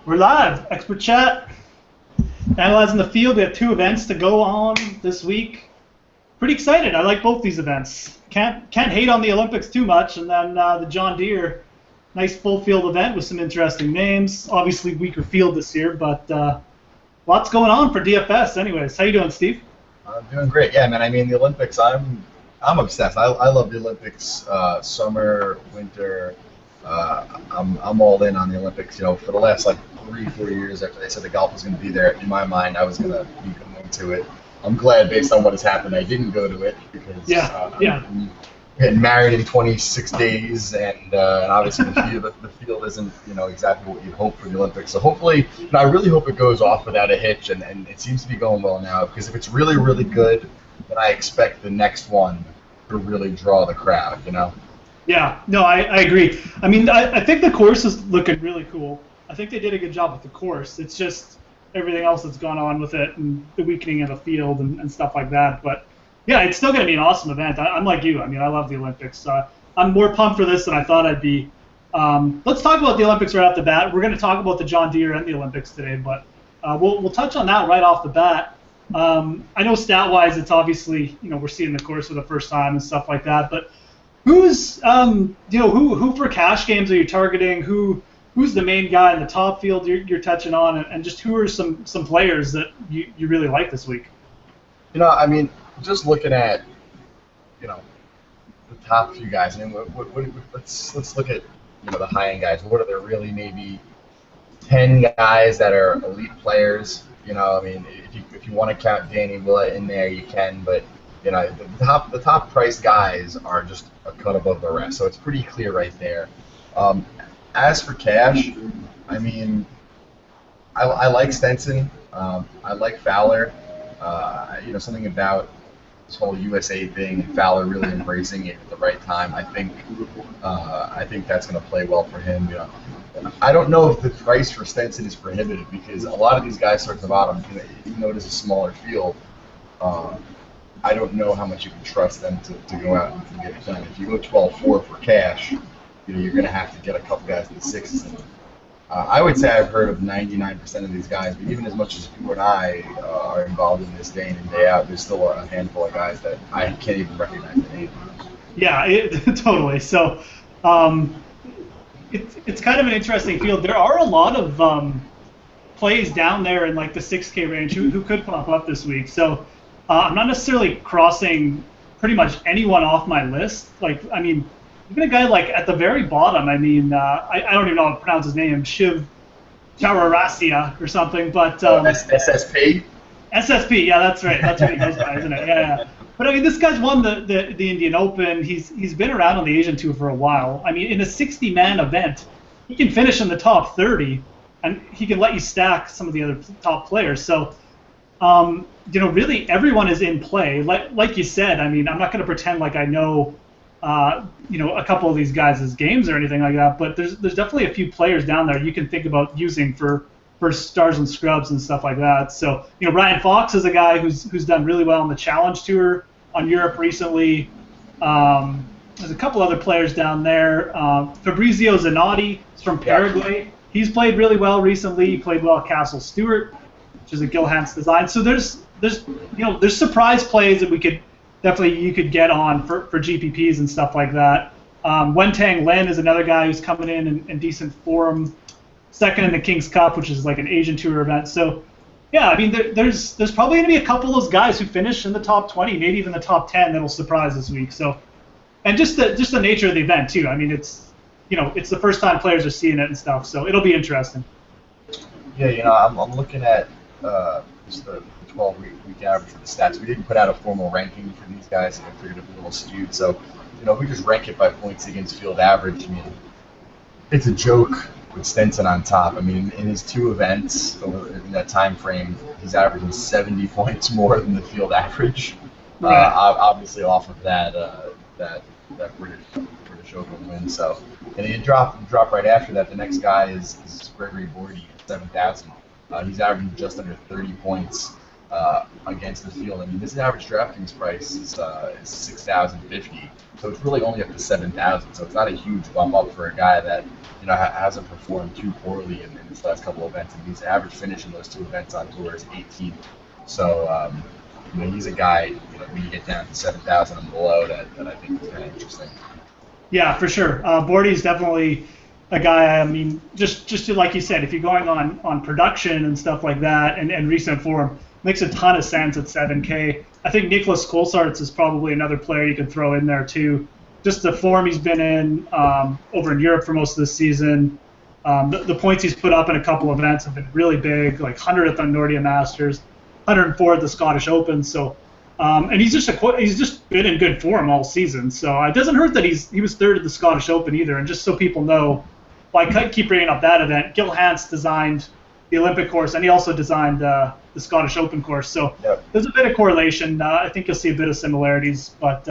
We're live, Expert Chat. Analyzing the field. We have 2 events to go on this week. Pretty excited. I like both these events. Can't hate on the Olympics too much. And then the John Deere, nice full field event with some interesting names. Obviously weaker field this year, but lots going on for DFS. Anyways, how you doing, Steve? I'm doing great. Yeah, man. I mean, the Olympics. I'm obsessed. I love the Olympics. Summer, winter. I'm all in on the Olympics. You know, for the last like 3-4 years after they said the golf was going to be there, in my mind, I was going to be going to it. I'm glad, based on what has happened, I didn't go to it because I'm getting married in 26 days, and obviously the field isn't exactly what you'd hope for the Olympics. So hopefully, I really hope it goes off without a hitch, and it seems to be going well now. Because if it's really, really good, then I expect the next one to really draw the crowd. Yeah, no, I agree. I mean, I think the course is looking really cool. I think they did a good job with the course. It's just everything else that's gone on with it and the weakening of the field and stuff like that. But, yeah, it's still going to be an awesome event. I'm like you. I mean, I love the Olympics. I'm more pumped for this than I thought I'd be. Let's talk about the Olympics right off the bat. We're going to talk about the John Deere and the Olympics today, but we'll touch on that right off the bat. I know stat-wise it's obviously, we're seeing the course for the first time and stuff like that, but who's, who for cash games are you targeting? Who's the main guy in the top field you're touching on, and just who are some players that you really like this week? I mean, just looking at, the top few guys. I mean, let's look at, the high-end guys. What are there really? Maybe 10 guys that are elite players. I mean, if you want to count Danny Willett in there, you can, but the top priced guys are just a cut above the rest, so it's pretty clear right there. As for cash, I mean, I like Stenson. I like Fowler. Something about this whole USA thing, Fowler really embracing it at the right time. I think that's going to play well for him. I don't know if the price for Stenson is prohibitive because a lot of these guys start at the bottom. Even though it is a smaller field, I don't know how much you can trust them to go out and get it done. If you go 12-4 for cash, you're going to have to get a couple guys in the sixes. I would say I've heard of 99% of these guys, but even as much as you and I are involved in this day in and day out, there's still a handful of guys that I can't even recognize the name. Yeah, totally. So it's kind of an interesting field. There are a lot of plays down there in like the 6K range who could pop up this week. So I'm not necessarily crossing pretty much anyone off my list. Like, I mean, even a guy like at the very bottom, I mean, I don't even know how to pronounce his name, Shiv Chararasia or something, but... SSP? SSP, yeah, that's right. That's what he goes by, isn't it? Yeah. But, I mean, this guy's won the Indian Open. He's been around on the Asian Tour for a while. I mean, in a 60-man event, he can finish in the top 30, and he can let you stack some of the other top players. So, really everyone is in play. Like you said, I mean, I'm not going to pretend like I know... a couple of these guys' games or anything like that, but there's definitely a few players down there you can think about using for stars and scrubs and stuff like that. So, Ryan Fox is a guy who's done really well on the Challenge Tour on Europe recently. There's a couple other players down there. Fabrizio Zanotti is from Paraguay. He's played really well recently. He played well at Castle Stewart, which is a Gilhans design. So there's surprise plays that you could get on for GPPs and stuff like that. Wentang Lin is another guy who's coming in decent form, second in the King's Cup, which is like an Asian Tour event. So, yeah, I mean, there's probably going to be a couple of those guys who finish in the top 20, maybe even the top 10 that'll surprise this week. So, and just the nature of the event too. I mean, it's the first time players are seeing it and stuff, so it'll be interesting. Yeah, I'm looking at just the 12-week average for the stats. We didn't put out a formal ranking for these guys, and I figured it'd be a little skewed. So, if we just rank it by points against field average, I mean, it's a joke with Stenson on top. I mean, in his 2 events in that time frame, he's averaging 70 points more than the field average. Right. Obviously, off of that British Open win. So, and he drop right after that. The next guy is Gregory Bordy at 7,000. He's averaging just under 30 points against the field. I mean, this average DraftKings price is 6,050. So it's really only up to 7,000. So it's not a huge bump up for a guy that hasn't performed too poorly in his last couple of events. And his average finish in those 2 events on tour is 18th. So he's a guy when you get down to 7,000 and below that I think is kind of interesting. Yeah, for sure. Bordy's definitely a guy. I mean, just to, like you said, if you're going on production and stuff like that and recent form, makes a ton of sense at 7K. I think Nicholas Kolsarts is probably another player you could throw in there too. Just the form he's been in over in Europe for most of the season. The points he's put up in a couple of events have been really big, like 100th on Nordea Masters, 104 at the Scottish Open. So, and he's just been in good form all season. So it doesn't hurt that he was 3rd at the Scottish Open either. And just so people know, I keep bringing up that event. Gil Hanse designed the Olympic course, and he also designed the Scottish Open course. So There's a bit of correlation. I think you'll see a bit of similarities, but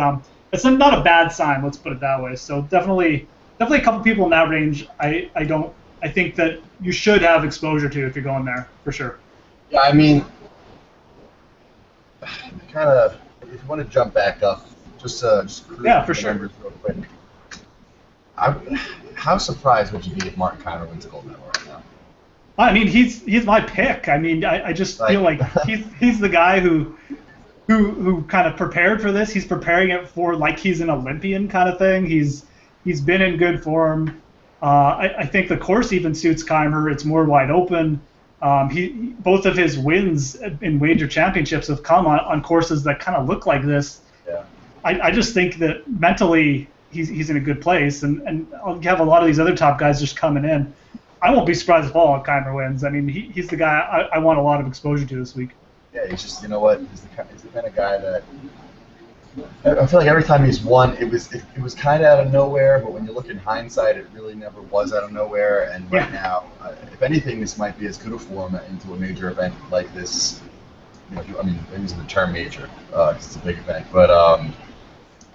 it's not a bad sign. Let's put it that way. So definitely a couple people in that range. I think that you should have exposure to if you're going there for sure. Yeah, I mean, kind of. If you want to jump back up, just for sure. Numbers real quick. How surprised would you be if Martin Keimer wins a gold medal right now? I mean, he's my pick. I mean, I just feel like he's the guy who kind of prepared for this. He's preparing it for like he's an Olympian kind of thing. He's been in good form. I think the course even suits Keimer. It's more wide open. Both of his wins in major championships have come on courses that kind of look like this. Yeah. I just think that mentally he's in a good place, and I'll have a lot of these other top guys just coming in. I won't be surprised if all Keimer wins. I mean, he's the guy I want a lot of exposure to this week. Yeah, he's just, he's the kind of guy that I feel like every time he's won, it was kind of out of nowhere, but when you look in hindsight, it really never was out of nowhere. And right now, if anything, this might be as good a form into a major event like this. I mean, I'm using the term major because it's a big event, but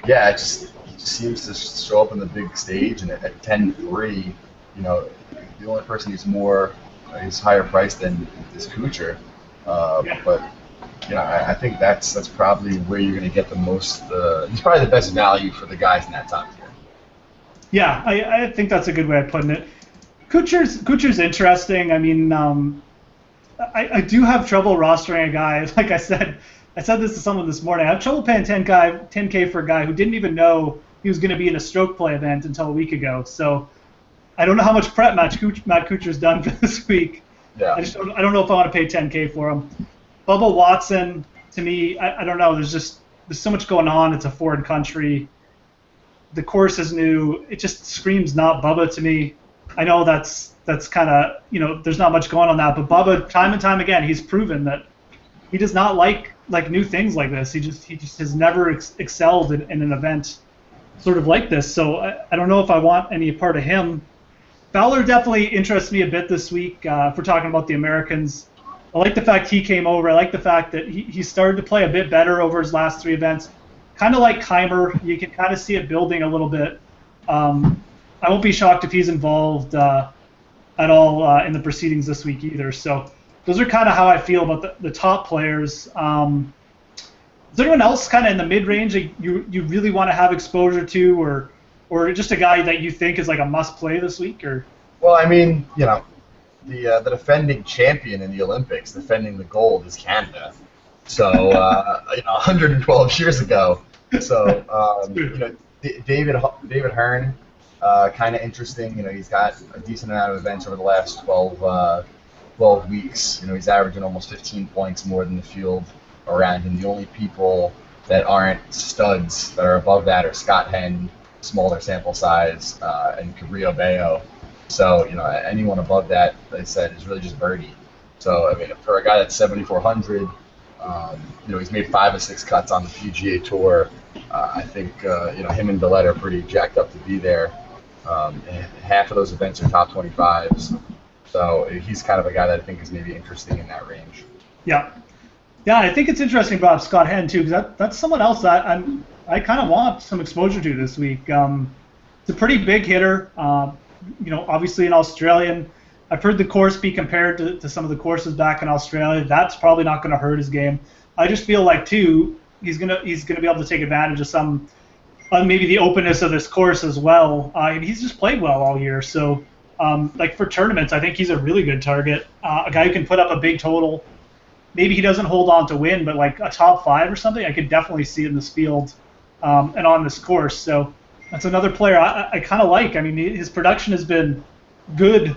he just seems to show up on the big stage, and at 10-3, the only person who's higher priced than is Kuchar, but. I think that's probably where you're going to get the most. It's probably the best value for the guys in that top tier. Yeah, I think that's a good way of putting it. Kuchar's interesting. I mean, I do have trouble rostering a guy. Like I said this to someone this morning. I have trouble paying 10K for a guy who didn't even know he was going to be in a stroke play event until a week ago. So I don't know how much prep Matt Kuchar's done for this week. Yeah. I don't know if I want to pay 10K for him. Bubba Watson, to me, I don't know. There's so much going on. It's a foreign country. The course is new. It just screams not Bubba to me. I know that's kind of, there's not much going on that. But Bubba, time and time again, he's proven that he does not like new things like this. He just has never excelled in an event sort of like this. So I don't know if I want any part of him. Fowler definitely interests me a bit this week. If we're talking about the Americans. I like the fact he came over. I like the fact that he started to play a bit better over his last 3 events. Kind of like Keimer, you can kind of see it building a little bit. I won't be shocked if he's involved at all in the proceedings this week either. So those are kind of how I feel about the top players. Is there anyone else kind of in the mid-range that you really want to have exposure to, or just a guy that you think is like a must-play this week? Or? Well, I mean, the defending champion in the Olympics, defending the gold, is Canada. So 112 years ago. So David Hearn, kind of interesting. He's got a decent amount of events over the last 12 weeks. He's averaging almost 15 points more than the field around him. The only people that aren't studs that are above that are Scott Henn, smaller sample size, and Cabrillo Bayo. So, anyone above that, like I said, is really just birdie. So, I mean, for a guy that's 7,400, he's made 5 or 6 cuts on the PGA Tour. I think, him and Dillette are pretty jacked up to be there. And half of those events are top 25s. So he's kind of a guy that I think is maybe interesting in that range. Yeah. Yeah, I think it's interesting about Scott Henn too, because that's someone else that I kind of want some exposure to this week. It's a pretty big hitter. Obviously an Australian. I've heard the course be compared to some of the courses back in Australia. That's probably not going to hurt his game. I just feel like too he's gonna be able to take advantage of some maybe the openness of this course as well. And he's just played well all year. So like for tournaments, I think he's a really good target. A guy who can put up a big total. Maybe he doesn't hold on to win, but like a top 5 or something, I could definitely see in this field and on this course. So that's another player I kind of like. I mean, his production has been good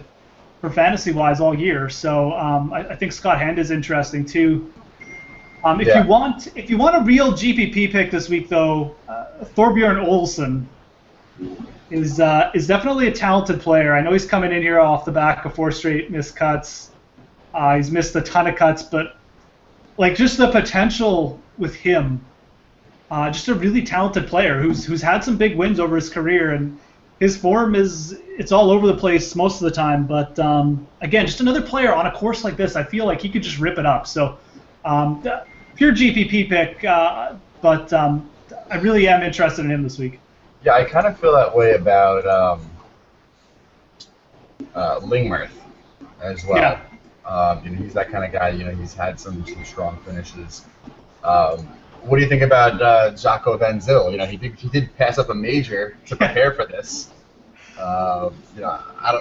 for fantasy-wise all year. So I think Scott Henn is interesting too. If you want a real GPP pick this week, though, Thorbjorn Olesen is definitely a talented player. I know he's coming in here off the back of 4 straight missed cuts. He's missed a ton of cuts, but like just the potential with him, just a really talented player who's had some big wins over his career, and his form it's all over the place most of the time. But again, just another player on a course like this, I feel like he could just rip it up. So pure GPP pick, but I really am interested in him this week. Yeah, I kind of feel that way about Lingmerth as well. Yeah. He's that kind of guy. He's had some strong finishes. What do you think about Jaco Van Zyl? He did pass up a major to prepare for this. A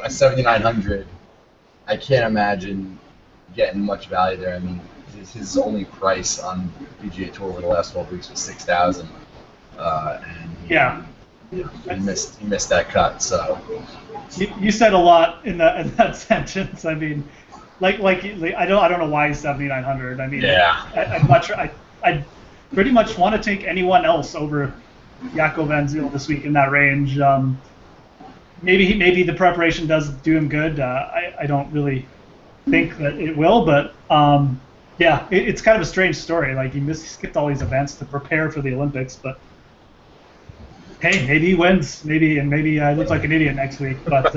7,900. I can't imagine getting much value there. I mean, his only price on PGA Tour over the last 12 weeks was 6,000, and he missed that cut. So you said a lot in that sentence. I mean. Like I don't know why he's 7,900. I mean, yeah. I'd pretty much want to take anyone else over Jaco Van Zyl this week in that range. Maybe the preparation does do him good. I don't really think that it will, but it's kind of a strange story. Like he skipped all these events to prepare for the Olympics, but hey, maybe he wins. Maybe I look like an idiot next week, but.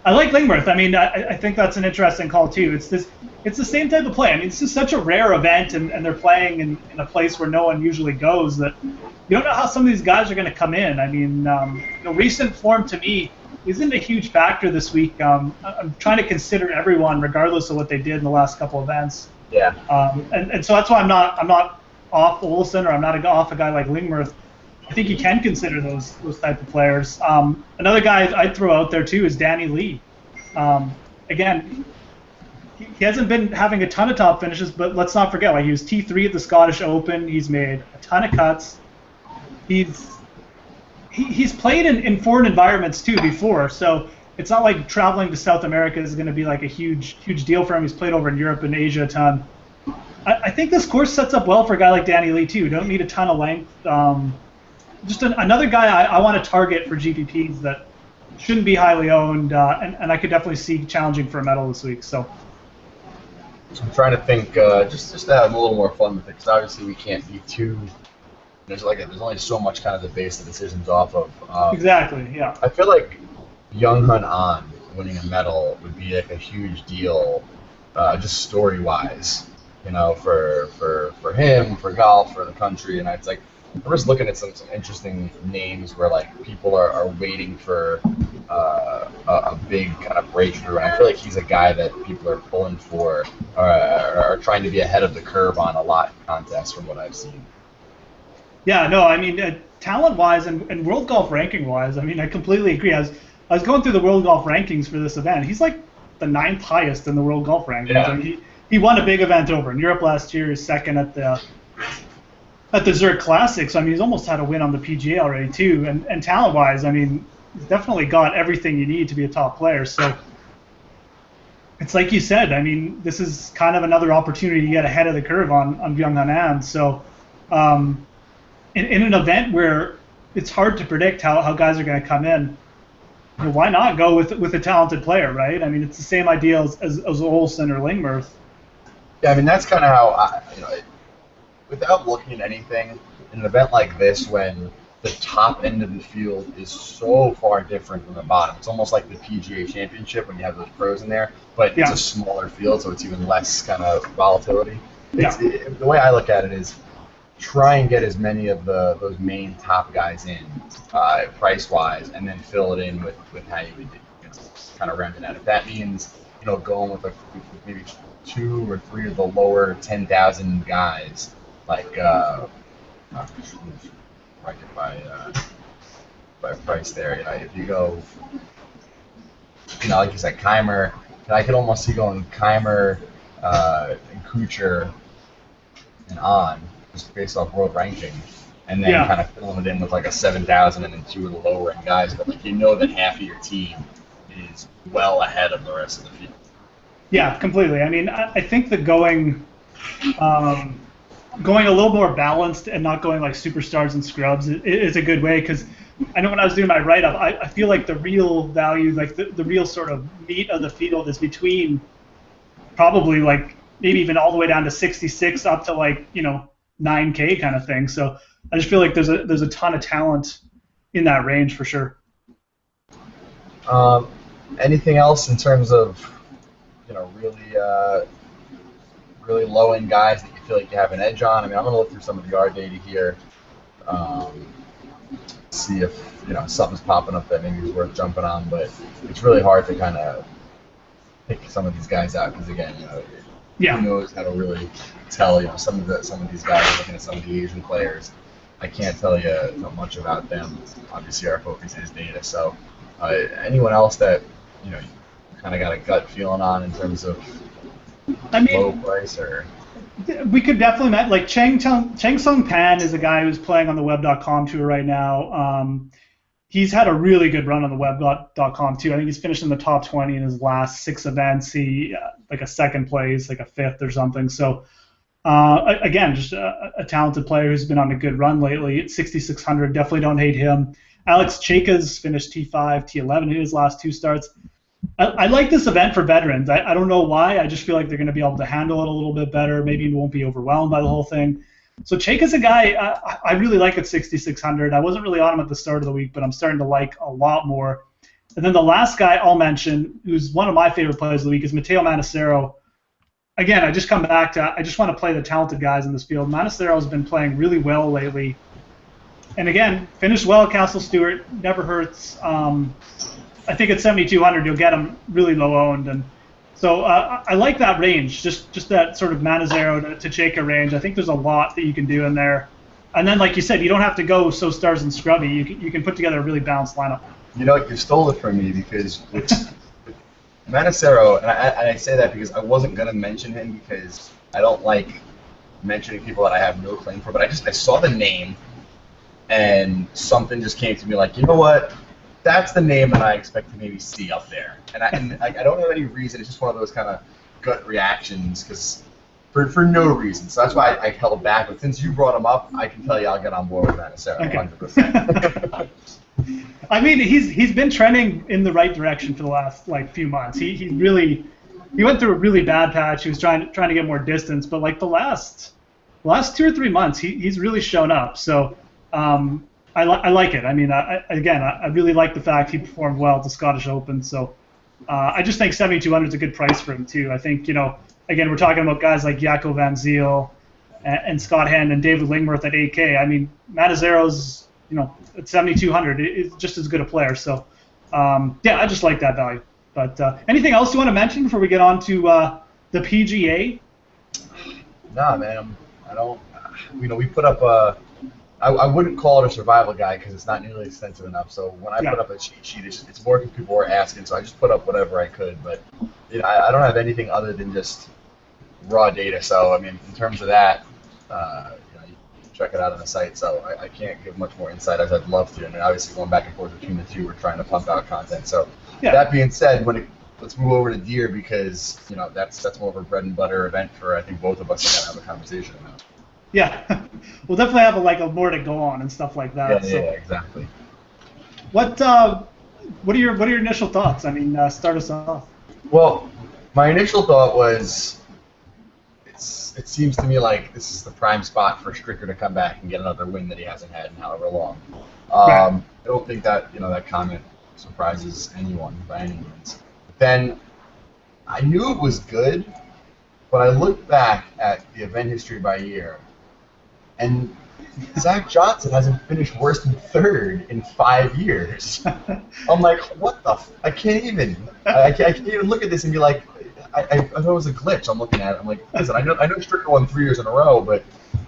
I like Lingmerth. I mean, I think that's an interesting call too. It's the same type of play. I mean, this is such a rare event, and they're playing in a place where no one usually goes. That you don't know how some of these guys are going to come in. I mean, recent form to me isn't a huge factor this week. I'm trying to consider everyone, regardless of what they did in the last couple of events. Yeah. And so that's why I'm not off Olesen, or I'm not off a guy like Lingmerth. I think you can consider those type of players. Another guy I'd throw out there too is Danny Lee. Again, he hasn't been having a ton of top finishes, but let's not forget, like he was T3 at the Scottish Open. He's made a ton of cuts. He's played in foreign environments too before, so it's not like traveling to South America is going to be like a huge deal for him. He's played over in Europe and Asia a ton. I think this course sets up well for a guy like Danny Lee too. Don't need a ton of length. Just another guy I want to target for GPPs that shouldn't be highly owned, and I could definitely see challenging for a medal this week. So I'm trying to think, just to have a little more fun with it, because obviously we can't be too. There's only so much kind of to base the decisions off of. Exactly. Yeah. I feel like Young Hun An winning a medal would be like a huge deal, just story wise. For him, for golf, for the country, and it's like. I'm just looking at some interesting names where like people are waiting for a big kind of breakthrough, and I feel like he's a guy that people are pulling for, are trying to be ahead of the curve on a lot in contests from what I've seen. Yeah, no, I mean talent-wise and world golf ranking-wise, I mean I completely agree. I was going through the world golf rankings for this event. He's like the 9th highest in the world golf rankings. Yeah. I mean, he won a big event over in Europe last year. He's second at the Zurich Classic, so I mean he's almost had a win on the PGA already too. And talent-wise, I mean he's definitely got everything you need to be a top player. So it's like you said, I mean this is kind of another opportunity to get ahead of the curve on Young Hun An. So in an event where it's hard to predict how guys are going to come in, why not go with a talented player, right? I mean it's the same idea as Olsen or Lingmerth. Yeah, I mean that's kind of how without looking at anything, in an event like this when the top end of the field is so far different from the bottom. It's almost like the PGA Championship when you have those pros in there, but it's a smaller field, so it's even less kind of volatility. The way I look at it is try and get as many of those main top guys in price-wise, and then fill it in with how you would kind of round it out. If that means going with maybe 2 or 3 of the lower 10,000 guys, like bracket by price there. If you go, like you said, Keimer, I could almost see going Keimer and Kuchar and on, just based off world ranking, and then kind of filling it in with like a 7,000 and then 2 of the lower end guys. But that half of your team is well ahead of the rest of the field. Yeah, completely. I mean, I think that going a little more balanced and not going like superstars and scrubs is a good way, because I know when I was doing my write-up, I feel like the real value, like the real sort of meat of the field is between probably like maybe even all the way down to 66 up to like 9K kind of thing. So I just feel like there's a ton of talent in that range for sure. Anything else in terms of really low end guys that you feel like you have an edge on? I mean, I'm going to look through some of the R data here, see if something's popping up that maybe is worth jumping on. But it's really hard to kind of pick some of these guys out because again, who knows how to really tell? Some of these guys, looking at some of the Asian players, I can't tell you much about them. Obviously, our focus is data. So, anyone else that you kind of got a gut feeling on in terms of low price or? We could definitely like Chang Sung Pan is a guy who's playing on the Web.com tour right now. He's had a really good run on the Web.com too. I think he's finished in the top 20 in his last 6 events. He like a second place, like a 5th or something. So again, just a talented player who's been on a good run lately. At 6,600, definitely don't hate him. Alex Chayka's finished T5, T11 in his last 2 starts. I like this event for veterans. I don't know why. I just feel like they're going to be able to handle it a little bit better. Maybe you won't be overwhelmed by the whole thing. So Chayka's a guy I really like at 6,600. I wasn't really on him at the start of the week, but I'm starting to like a lot more. And then the last guy I'll mention, who's one of my favorite players of the week, is Matteo Manassero. Again, I just come back to I just want to play the talented guys in this field. Manassero has been playing really well lately. And again, finished well at Castle Stewart, never hurts. I think at 7,200 you'll get him really low owned, and so I like that range, just that sort of Manassero to Chayka range. I think there's a lot that you can do in there, and then like you said, you don't have to go so stars and scrubby. You can put together a really balanced lineup. You stole it from me because Manassero, and I say that because I wasn't gonna mention him because I don't like mentioning people that I have no claim for, but I saw the name, and something just came to me like, you know what? That's the name that I expect to maybe see up there, and I don't have any reason. It's just one of those kind of gut reactions, because for no reason. So that's why I held back. But since you brought him up, I can tell you I'll get on board with that, Sarah, 100%. I mean, he's been trending in the right direction for the last few months. He went through a really bad patch. He was trying to get more distance, but like the last 2 or 3 months, he's really shown up. So. I like it. I mean, I really like the fact he performed well at the Scottish Open. So I just think 7,200 is a good price for him too. I think again, we're talking about guys like Jaco Van Zyl and Scott Hand and David Lingmerth at 8K. I mean, Manassero's at 7,200 is just as good a player. So I just like that value. But anything else you want to mention before we get on to the PGA? Nah, man. I don't. We put up I wouldn't call it a survival guide because it's not nearly extensive enough. So when I put up a cheat sheet, it's more because people were asking. So I just put up whatever I could. But I don't have anything other than just raw data. So I mean, in terms of that, you can check it out on the site. So I can't give much more insight as I'd love to. And obviously going back and forth between the two, we're trying to pump out content. So that being said, let's move over to Deere because that's more of a bread and butter event for I think both of us are gonna have a conversation about. Yeah, we'll definitely have a more to go on and stuff like that. Yeah, exactly. What are your initial thoughts? I mean, start us off. Well, my initial thought was it's it seems to me like this is the prime spot for Stricker to come back and get another win that he hasn't had in however long. Right. I don't think that that comment surprises anyone by any means. But then I knew it was good, but I looked back at the event history by year, and Zach Johnson hasn't finished worse than third in 5 years. I'm like, what the? I can't even. I can't even look at this and be like, I thought it was a glitch. I'm looking at it. I'm like, listen, I know Stricker won 3 years in a row, but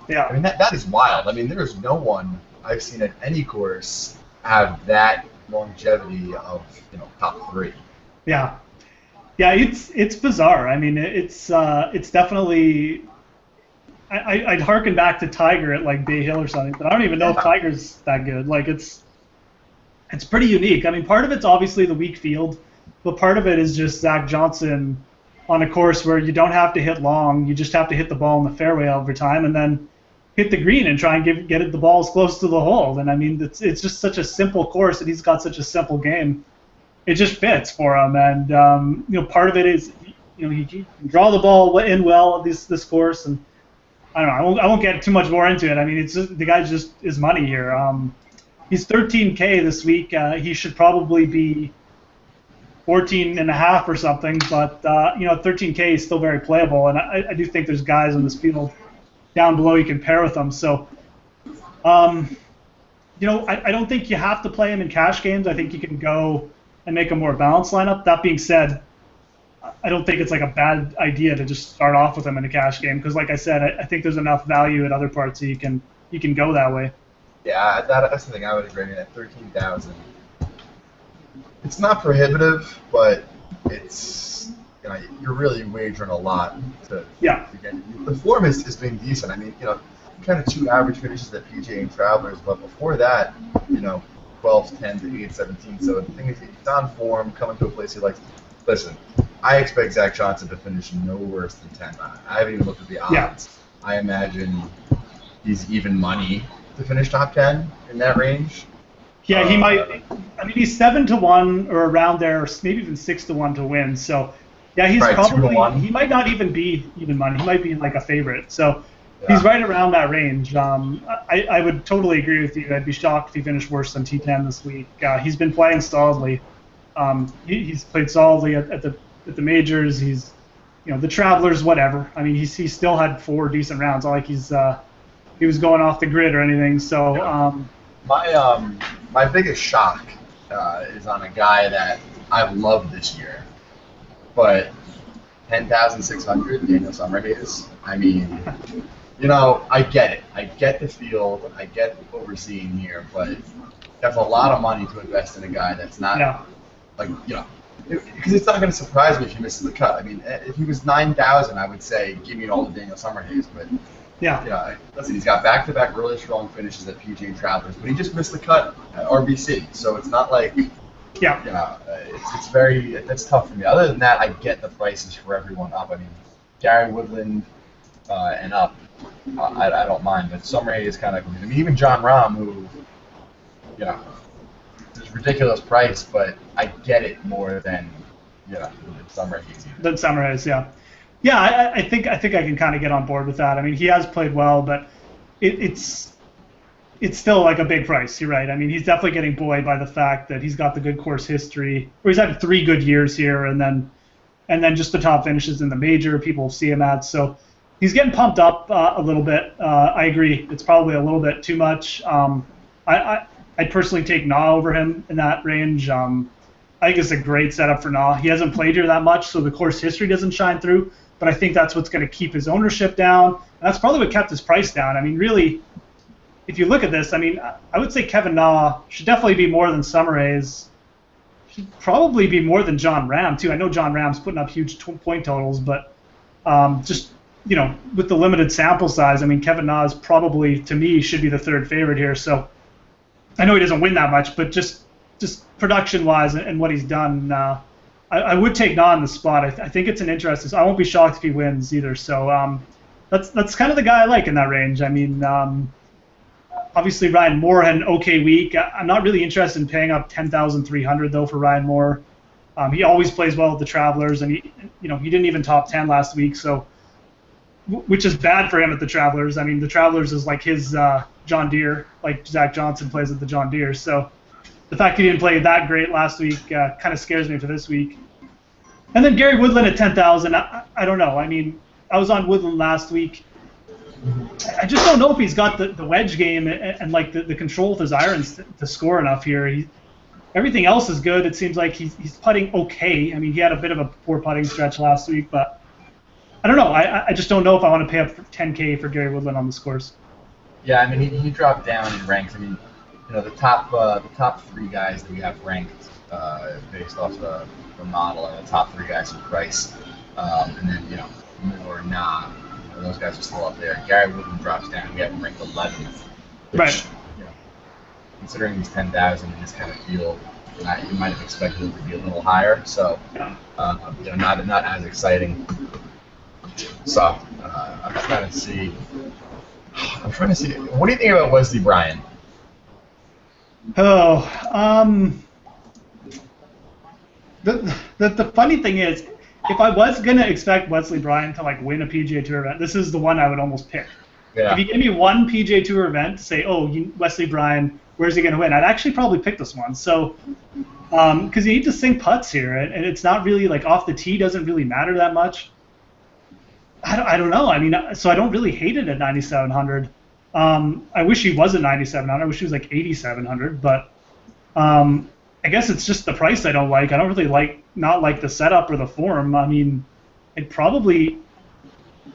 Yeah. I mean that is wild. I mean, there is no one I've seen at any course have that longevity of top 3. Yeah. Yeah, it's bizarre. I mean, it's definitely. I'd harken back to Tiger at like Bay Hill or something, but I don't even know if Tiger's that good. Like it's pretty unique. I mean, part of it's obviously the weak field, but part of it is just Zach Johnson on a course where you don't have to hit long, you just have to hit the ball in the fairway every time, and then hit the green and try and get the ball as close to the hole. And I mean, it's just such a simple course, and he's got such a simple game. It just fits for him, and part of it is he can draw the ball in well at this course, and I don't know. I won't get too much more into it. I mean, it's just, the guy's just is money here. He's 13K this week. He should probably be 14 and a half or something, but 13K is still very playable, and I do think there's guys in this field down below you can pair with him. So, I don't think you have to play him in cash games. I think you can go and make a more balanced lineup. That being said, I don't think it's like a bad idea to just start off with him in a cash game because, like I said, I think there's enough value at other parts so you can go that way. Yeah, that's the thing. I would agree. I mean, at 13,000, it's not prohibitive, but it's you're really wagering a lot to get. The form has been decent. I mean, kind of 2 average finishes at PGA and Travelers, but before that, 12, 10 to 8, 17. So the thing is, he's on form, coming to a place he likes. Listen, I expect Zach Johnson to finish no worse than 10. I haven't even looked at the odds. Yeah. I imagine he's even money to finish top 10 in that range. Yeah, he might. I mean, he's 7-1 or around there, or maybe even 6-1 to win. So, yeah, he's right, probably. He might not even be even money. He might be like a favorite. So, he's right around that range. I would totally agree with you. I'd be shocked if he finished worse than T10 this week. He's been playing solidly. He's played solidly at the majors. He's, the Travelers, whatever. I mean, he still had 4 decent rounds. Not like he was going off the grid or anything. So. My biggest shock is on a guy that I've loved this year, but 10,600, Daniel Summerhays. I mean, I get it. I get the field. I get what we're seeing here, but that's a lot of money to invest in a guy that's not because it's not going to surprise me if he misses the cut. I mean, if he was 9,000, I would say give me all the Daniel Summerhays, but. Listen, he's got back-to-back really strong finishes at PGA and Travelers, but he just missed the cut at RBC, so it's not like, it's tough for me. Other than that, I get the prices for everyone up. I mean, Gary Woodland and up, I don't mind, but Summerhays is kind of, I mean, even John Rahm, who, is ridiculous price, but I get it more than, Summerhays. Than Summerhays, yeah. Yeah, I think I can kind of get on board with that. I mean, he has played well, but it's still like a big price. You're right. I mean, he's definitely getting buoyed by the fact that he's got the good course history, or he's had 3 good years here, and then just the top finishes in the major people see him at. So he's getting pumped up a little bit. I agree. It's probably a little bit too much. I'd personally take Na over him in that range. I think it's a great setup for Na. He hasn't played here that much, so the course history doesn't shine through. But I think that's what's going to keep his ownership down. And that's probably what kept his price down. I mean, really, if you look at this, I mean, I would say Kevin Na should definitely be more than Summerhays. Should probably be more than John Rahm, too. I know John Rahm's putting up huge point totals, but just, with the limited sample size, I mean, Kevin Na is probably, to me, should be the 3rd favorite here. So I know he doesn't win that much, but just production-wise and what he's done, I would take Na in the spot. I think it's an interesting. I won't be shocked if he wins either. So that's kind of the guy I like in that range. I mean, obviously Ryan Moore had an okay week. I'm not really interested in paying up 10,300 though for Ryan Moore. He always plays well with the Travelers, and he didn't even top 10 last week. So which is bad for him at the Travelers. I mean, the Travelers is like his John Deere, like Zach Johnson plays at the John Deere. So the fact he didn't play that great last week kind of scares me for this week. And then Gary Woodland at 10,000. I don't know. I mean, I was on Woodland last week. I just don't know if he's got the wedge game and like the control with his irons to score enough here. Everything else is good. It seems like he's putting okay. I mean, he had a bit of a poor putting stretch last week, but I don't know. I just don't know if I want to pay up for $10K for Gary Woodland on the scores. Yeah, I mean, he dropped down in ranks. I mean, the top 3 guys that we have ranked based off the model are the top 3 guys in price, and then more nah. Those guys are still up there. Gary Woodland drops down. We have him ranked 11th. Which, right. Considering he's 10,000 in this kind of field, you might have expected him to be a little higher. So, not as exciting. So, I'm trying to see. What do you think about Wesley Bryan? Oh, the funny thing is, if I was gonna expect Wesley Bryan to like win a PGA Tour event, this is the one I would almost pick. Yeah. If you give me one PGA Tour event to say, Wesley Bryan, where's he gonna win? I'd actually probably pick this one. So, because you need to sink putts here, and it's not really like off the tee doesn't really matter that much. I don't know. I mean, so I don't really hate it at 9,700. I wish he was at 9,700. I wish he was like 8,700, but I guess it's just the price I don't like. I don't really not like the setup or the form. I mean, I'd probably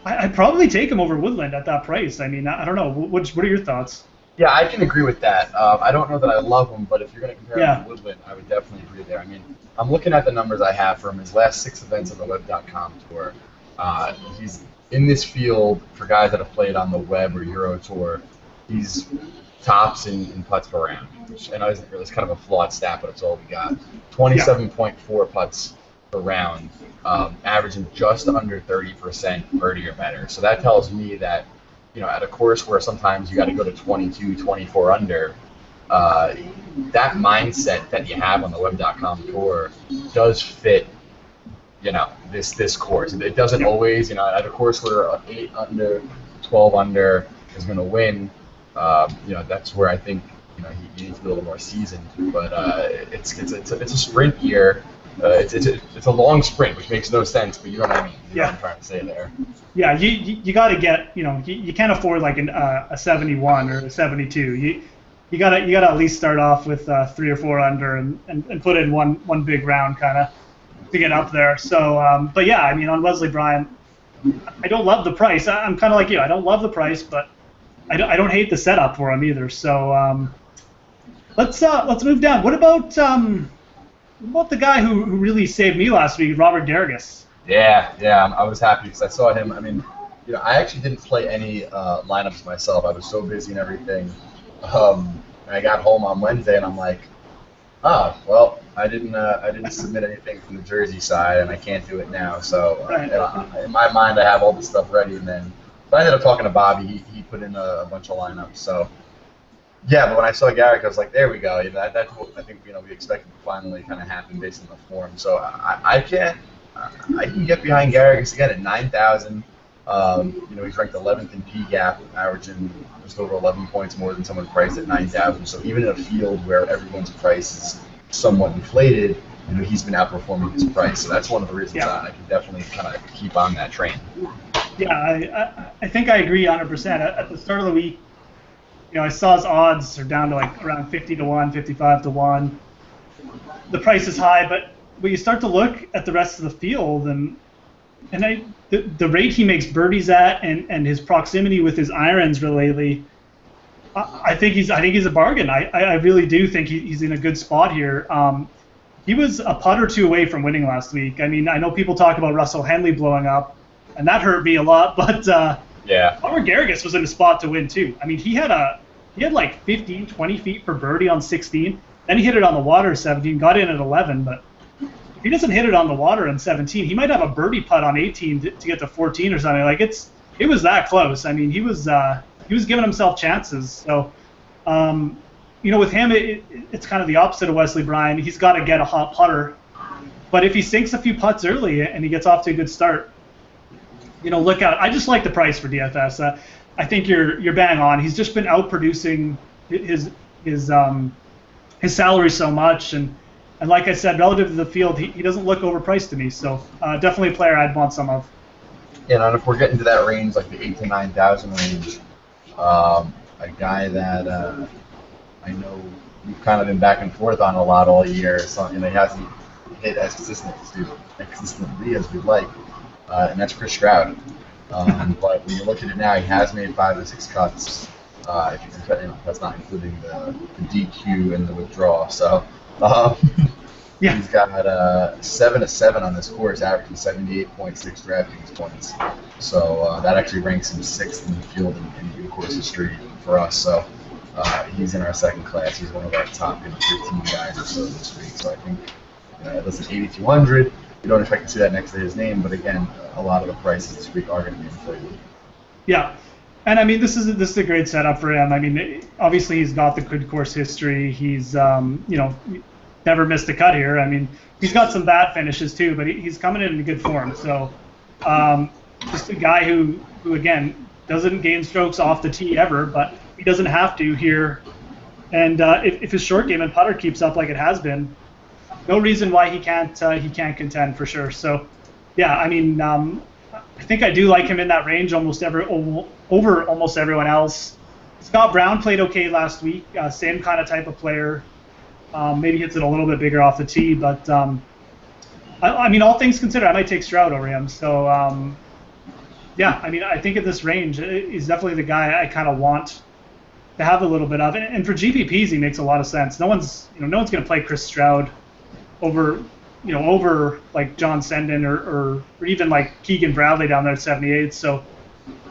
take him over Woodland at that price. I mean, I don't know. What are your thoughts? Yeah, I can agree with that. I don't know that I love him, but if you're going to compare him to Woodland, I would definitely agree there. I mean, I'm looking at the numbers I have from his last 6 events on the Web.com tour. He's in this field for guys that have played on the Web or Euro Tour. He's tops in putts per round, which I know it's kind of a flawed stat, but it's all we got. 27.4 putts per round, averaging just under 30% birdie or better. So that tells me that, at a course where sometimes you got to go to 22, 24 under, that mindset that you have on the Web.com tour does fit, this course. It doesn't always, at a course where 8 under, 12 under is going to win. That's where I think he needs to be a little more seasoned. But it's a sprint year. It's a long sprint, which makes no sense. But you know what I mean. You know what I'm trying to say there. Yeah, you got to get you can't afford like a 71 or a 72. You got to at least start off with 3 or 4 under and put in one big round kind of to get up there. So, but yeah, I mean on Wesley Bryan, I don't love the price. I'm kind of like you. I don't love the price, but I don't hate the setup for him either. So let's move down. What about the guy who really saved me last week, Robert Garrigus? Yeah, I was happy because I saw him. I mean, I actually didn't play any lineups myself. I was so busy and everything. And I got home on Wednesday and I'm like, well, I didn't submit anything from the Jersey side and I can't do it now. So in my mind, I have all this stuff ready, and then. But I ended up talking to Bobby. He put in a bunch of lineups. So, yeah, but when I saw Garrick, I was like, there we go. That's what I think we expected to finally kind of happen based on the form. So I can get behind Garrick again at 9,000. He's ranked 11th in PGAP, averaging just over 11 points more than someone priced at 9,000. So even in a field where everyone's price is somewhat inflated, he's been outperforming his price. So that's one of the reasons I can definitely kind of keep on that train. Yeah, I think I agree 100%. At the start of the week, I saw his odds are down to like around 50 to 1, 55 to 1. The price is high, but when you start to look at the rest of the field and the rate he makes birdies at and his proximity with his irons lately, I think he's a bargain. I really do think he's in a good spot here. He was a putt or two away from winning last week. I mean, I know people talk about Russell Henley blowing up, and that hurt me a lot. But Robert Garrigus was in a spot to win too. I mean, he had like 15, 20 feet for birdie on 16. Then he hit it on the water 17, got in at 11. But if he doesn't hit it on the water on 17, he might have a birdie putt on 18 to get to 14 or something. Like it was that close. I mean, he was giving himself chances. So, with him, it's kind of the opposite of Wesley Bryan. He's got to get a hot putter. But if he sinks a few putts early and he gets off to a good start, look out. I just like the price for DFS. I think you're bang on. He's just been outproducing his his um, his salary so much, and like I said, relative to the field, he doesn't look overpriced to me. So definitely a player I'd want some of. And if we're getting to that range, like the 8 to 9,000 range, a guy that I know we've kind of been back and forth on a lot all year, and he hasn't hit as consistently as we'd like, and that's Chris Stroud. But when you look at it now, he has made 5 or 6 cuts. If you compare, that's not including the DQ and the withdrawal. So Yeah. he's got 7 to 7 on this course, averaging 78.6 DraftKings points. So that actually ranks him 6th in the field in course history for us. So he's in our second class. He's one of our top 15 guys or so this week. So I think listen, 8,200. You don't expect to see that next to his name, but again, a lot of the prices this week are going to be inflated. Yeah, and I mean this is a great setup for him. I mean, obviously he's got the good course history. He's never missed a cut here. I mean, he's got some bad finishes too, but he's coming in good form. So just a guy who again doesn't gain strokes off the tee ever, but he doesn't have to here. And if his short game and putter keeps up like it has been, no reason why he can't contend for sure. So, yeah, I mean, I think I do like him in that range over almost everyone else. Scott Brown played okay last week, same kind of type of player. Maybe hits it a little bit bigger off the tee, but I mean, all things considered, I might take Stroud over him. So, yeah, I mean, I think at this range, he's definitely the guy I kind of want to have a little bit of. And for GPPs, he makes a lot of sense. No one's going to play Chris Stroud over like John Senden or even like Keegan Bradley down there at 78. So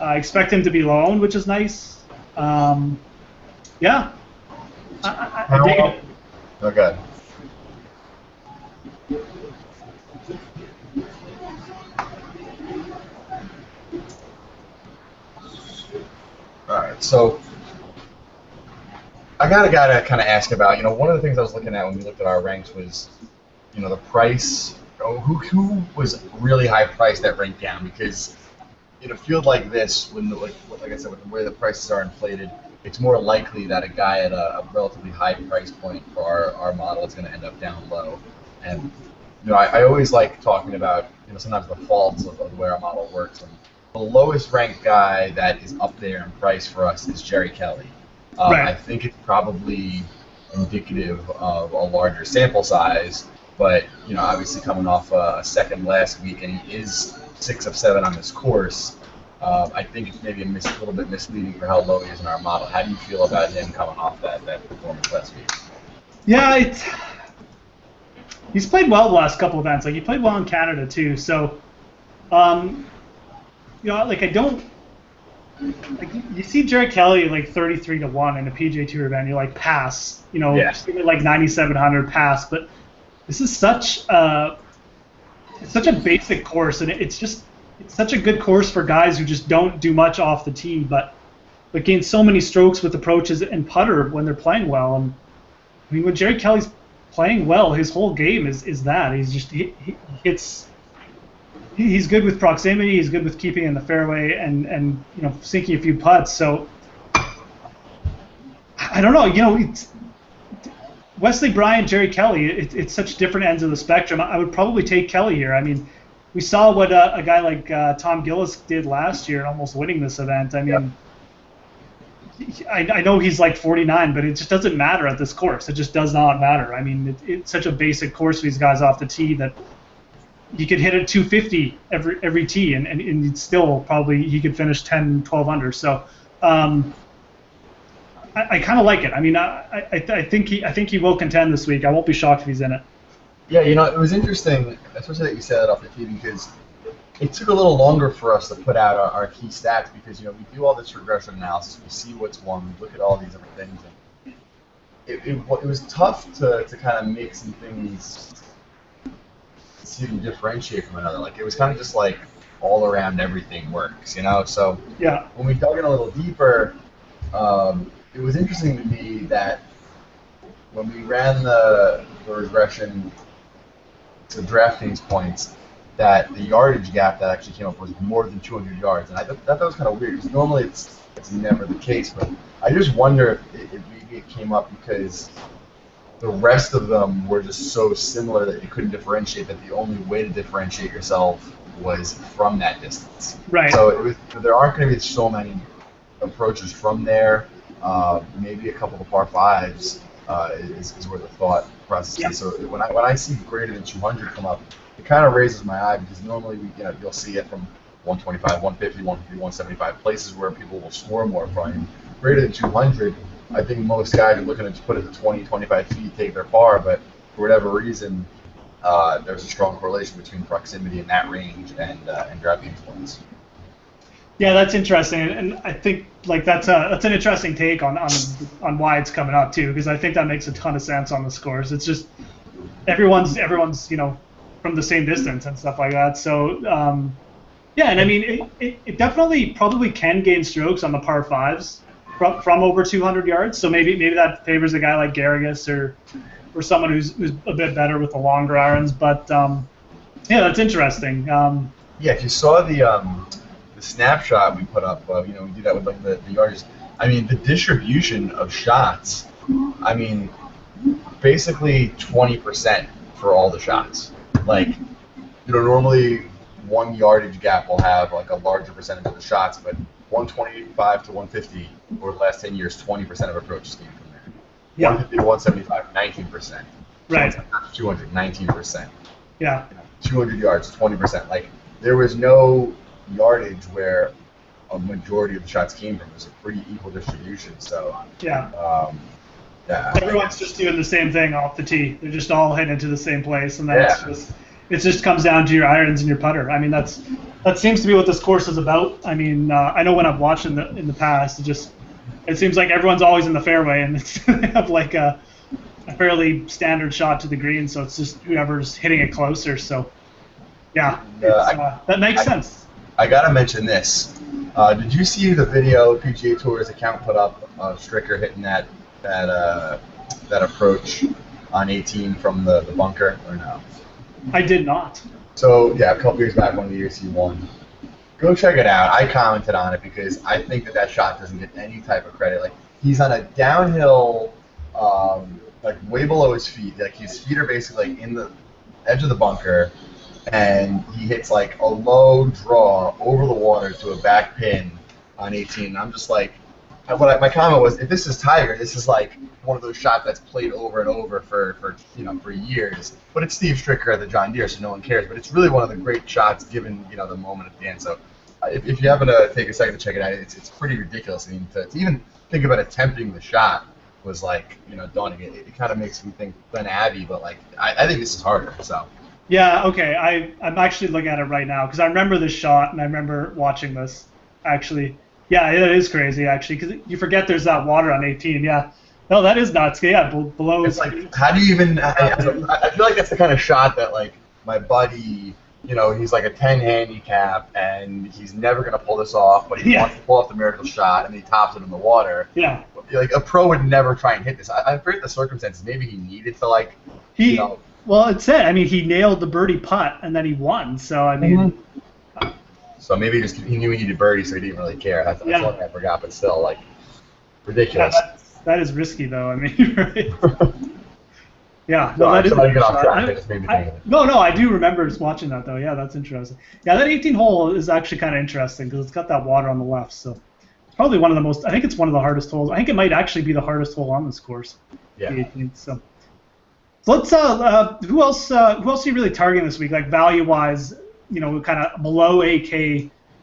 I expect him to be low owned, which is nice. Yeah, I dig it. Okay. All right, so I got a guy to kind of ask about. One of the things I was looking at when we looked at our ranks was, the price. Who was really high priced that ranked down? Because in a field like this, when like I said, with the way the prices are inflated, it's more likely that a guy at a relatively high price point for our model is going to end up down low. And I always like talking about sometimes the faults of the way our model works. And the lowest ranked guy that is up there in price for us is Jerry Kelly. Right. I think it's probably indicative of a larger sample size, but obviously coming off a second last week, and he is 6 of 7 on this course. I think it's maybe a little bit misleading for how low he is in our model. How do you feel about him coming off that performance last week? Yeah, he's played well the last couple events. Like he played well in Canada too. So, like I don't. Like you see Jerry Kelly like 33 to 1 in a PGA Tour event, you're like pass, Yeah. like 9,700 pass. But this is such a basic course, and it's such a good course for guys who just don't do much off the tee, but gain so many strokes with approaches and putter when they're playing well. And I mean, when Jerry Kelly's playing well, his whole game is that he hits. He's good with proximity. He's good with keeping in the fairway and sinking a few putts. So I don't know. It's Wesley Bryan, Jerry Kelly. It's such different ends of the spectrum. I would probably take Kelly here. I mean, we saw what a guy like Tom Gillis did last year, almost winning this event. I mean, I know he's like 49, but it just doesn't matter at this course. It just does not matter. I mean, it's such a basic course for these guys off the tee that you could hit it 250 every tee, and still probably he could finish 10, 12 under. So I kind of like it. I mean, I think he will contend this week. I won't be shocked if he's in it. Yeah, it was interesting, especially that you said that off the tee, because it took a little longer for us to put out our key stats because we do all this regression analysis, we see what's won, we look at all these different things, and it was tough to kind of make some things see them differentiate from another. Like it was kind of just like all around everything works, So yeah, when we dug in a little deeper, it was interesting to me that when we ran the regression to DraftKings points, that the yardage gap that actually came up was more than 200 yards, and I thought that was kind of weird because normally it's never the case. But I just wonder if maybe it came up because the rest of them were just so similar that you couldn't differentiate. That the only way to differentiate yourself was from that distance. Right. So there aren't going to be so many approaches from there. Maybe a couple of par fives is where the thought process is. So when I see greater than 200 come up, it kind of raises my eye because normally you'll see it from 125, 150, 150, 175 places where people will score more from. Greater than 200, I think most guys are looking to put it to 20, 25 feet, take their par, but for whatever reason, there's a strong correlation between proximity in that range and DraftKings points. Yeah, that's interesting, and I think like that's an interesting take on why it's coming up too, because I think that makes a ton of sense on the scores. It's just everyone's from the same distance and stuff like that. So yeah, and I mean it definitely probably can gain strokes on the par fives from over 200 yards. So maybe that favors a guy like Garrigus or someone who's a bit better with the longer irons. But yeah, that's interesting. Yeah, if you saw the snapshot we put up, we do that with like the yardage. I mean, the distribution of shots. I mean, basically 20% for all the shots. Like, normally 1 yardage gap will have like a larger percentage of the shots, but 125 to 150 over the last 10 years, 20% of approaches came from there. Yeah. 150 to 175, 19%. Right. 200, 19%. Yeah. 200 yards, 20%. Like, there was no yardage where a majority of the shots came from. It was a pretty equal distribution. So yeah. Yeah. Everyone's just doing the same thing off the tee. They're just all heading to the same place, and that's it just comes down to your irons and your putter. I mean, that seems to be what this course is about. I mean, I know when I've watched in the past, it seems like everyone's always in the fairway, and they have like a fairly standard shot to the green, so it's just whoever's hitting it closer. So yeah, that makes sense. I gotta mention this. Did you see the video PGA Tour's account put up of Stricker hitting that approach on 18 from the bunker, or no? I did not. So yeah, a couple years back, one of the years he won. Go check it out. I commented on it because I think that shot doesn't get any type of credit. Like, he's on a downhill, like way below his feet. Like, his feet are basically like in the edge of the bunker, and he hits like a low draw over the water to a back pin on 18. And I'm just like, my comment was, if this is Tiger, this is like one of those shots that's played over and over for years. But it's Steve Stricker at the John Deere, so no one cares. But it's really one of the great shots, given the moment at the end. So if you happen to take a second to check it out, it's pretty ridiculous. I mean, to even think about attempting the shot was like daunting. It kind of makes me think Ben Abbey, but like I think this is harder. So. Yeah. Okay. I'm actually looking at it right now because I remember this shot and I remember watching this actually. Yeah, it is crazy, actually, because you forget there's that water on 18. Yeah. No, that is nuts. Yeah, below. It's like, how do you even... I feel like that's the kind of shot that, like, my buddy, he's like a 10 handicap, and he's never going to pull this off, but he wants to pull off the miracle shot, and he tops it in the water. Yeah. Like, a pro would never try and hit this. I forget the circumstances. Maybe he needed to, like, Well, it said, I mean, he nailed the birdie putt, and then he won, so, I mean... Mm-hmm. So maybe he knew he needed birdie, so he didn't really care. That's one thing I forgot, but still, like, ridiculous. Yeah, that is risky, though. I mean, right? Yeah, no, that is. No, I do remember watching that, though. Yeah, that's interesting. Yeah, that 18 hole is actually kind of interesting because it's got that water on the left, so it's probably one of the most. I think it's one of the hardest holes. I think it might actually be the hardest hole on this course. Yeah. The 18th. So let's. Who else? Who else are you really targeting this week? Like value-wise. Kind of below AK,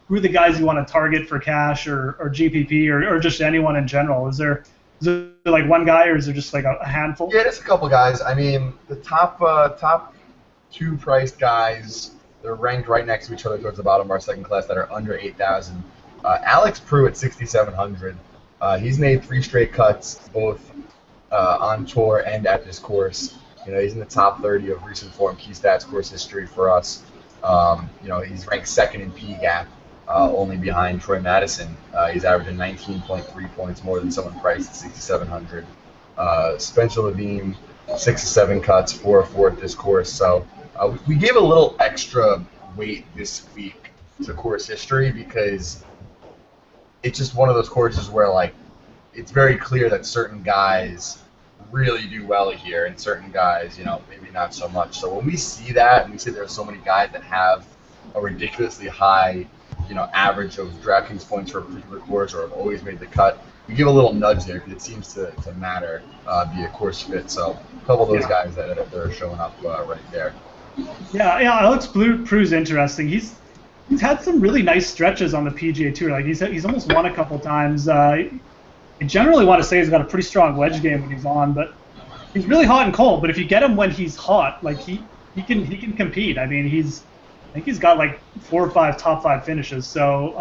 who are the guys you want to target for cash or GPP or just anyone in general? Is there like one guy or is there just like a handful? Yeah, there's a couple guys. I mean, the top two priced guys, they're ranked right next to each other towards the bottom of our second class that are under 8,000. Alex Prue at 6,700. He's made 3 straight cuts, both on tour and at this course. He's in the top 30 of recent form key stats course history for us. He's ranked second in PGAP, only behind Troy Madison. He's averaging 19.3 points more than someone priced at 6,700. Spencer Levine, 6 to 7 cuts, 4 or 4 at this course. So we gave a little extra weight this week to course history because it's just one of those courses where like it's very clear that certain guys really do well here and certain guys, maybe not so much. So when we see that and we see there's so many guys that have a ridiculously high, average of DraftKings points for a particular course or have always made the cut, we give a little nudge there because it seems to matter via course fit. So a couple of those guys that are showing up right there. Yeah, Alex Pru's interesting. He's had some really nice stretches on the PGA Tour. Like he's almost won a couple times. I generally want to say he's got a pretty strong wedge game when he's on, but he's really hot and cold. But if you get him when he's hot, like he can compete. I mean, I think he's got like 4 or 5 top 5 finishes. So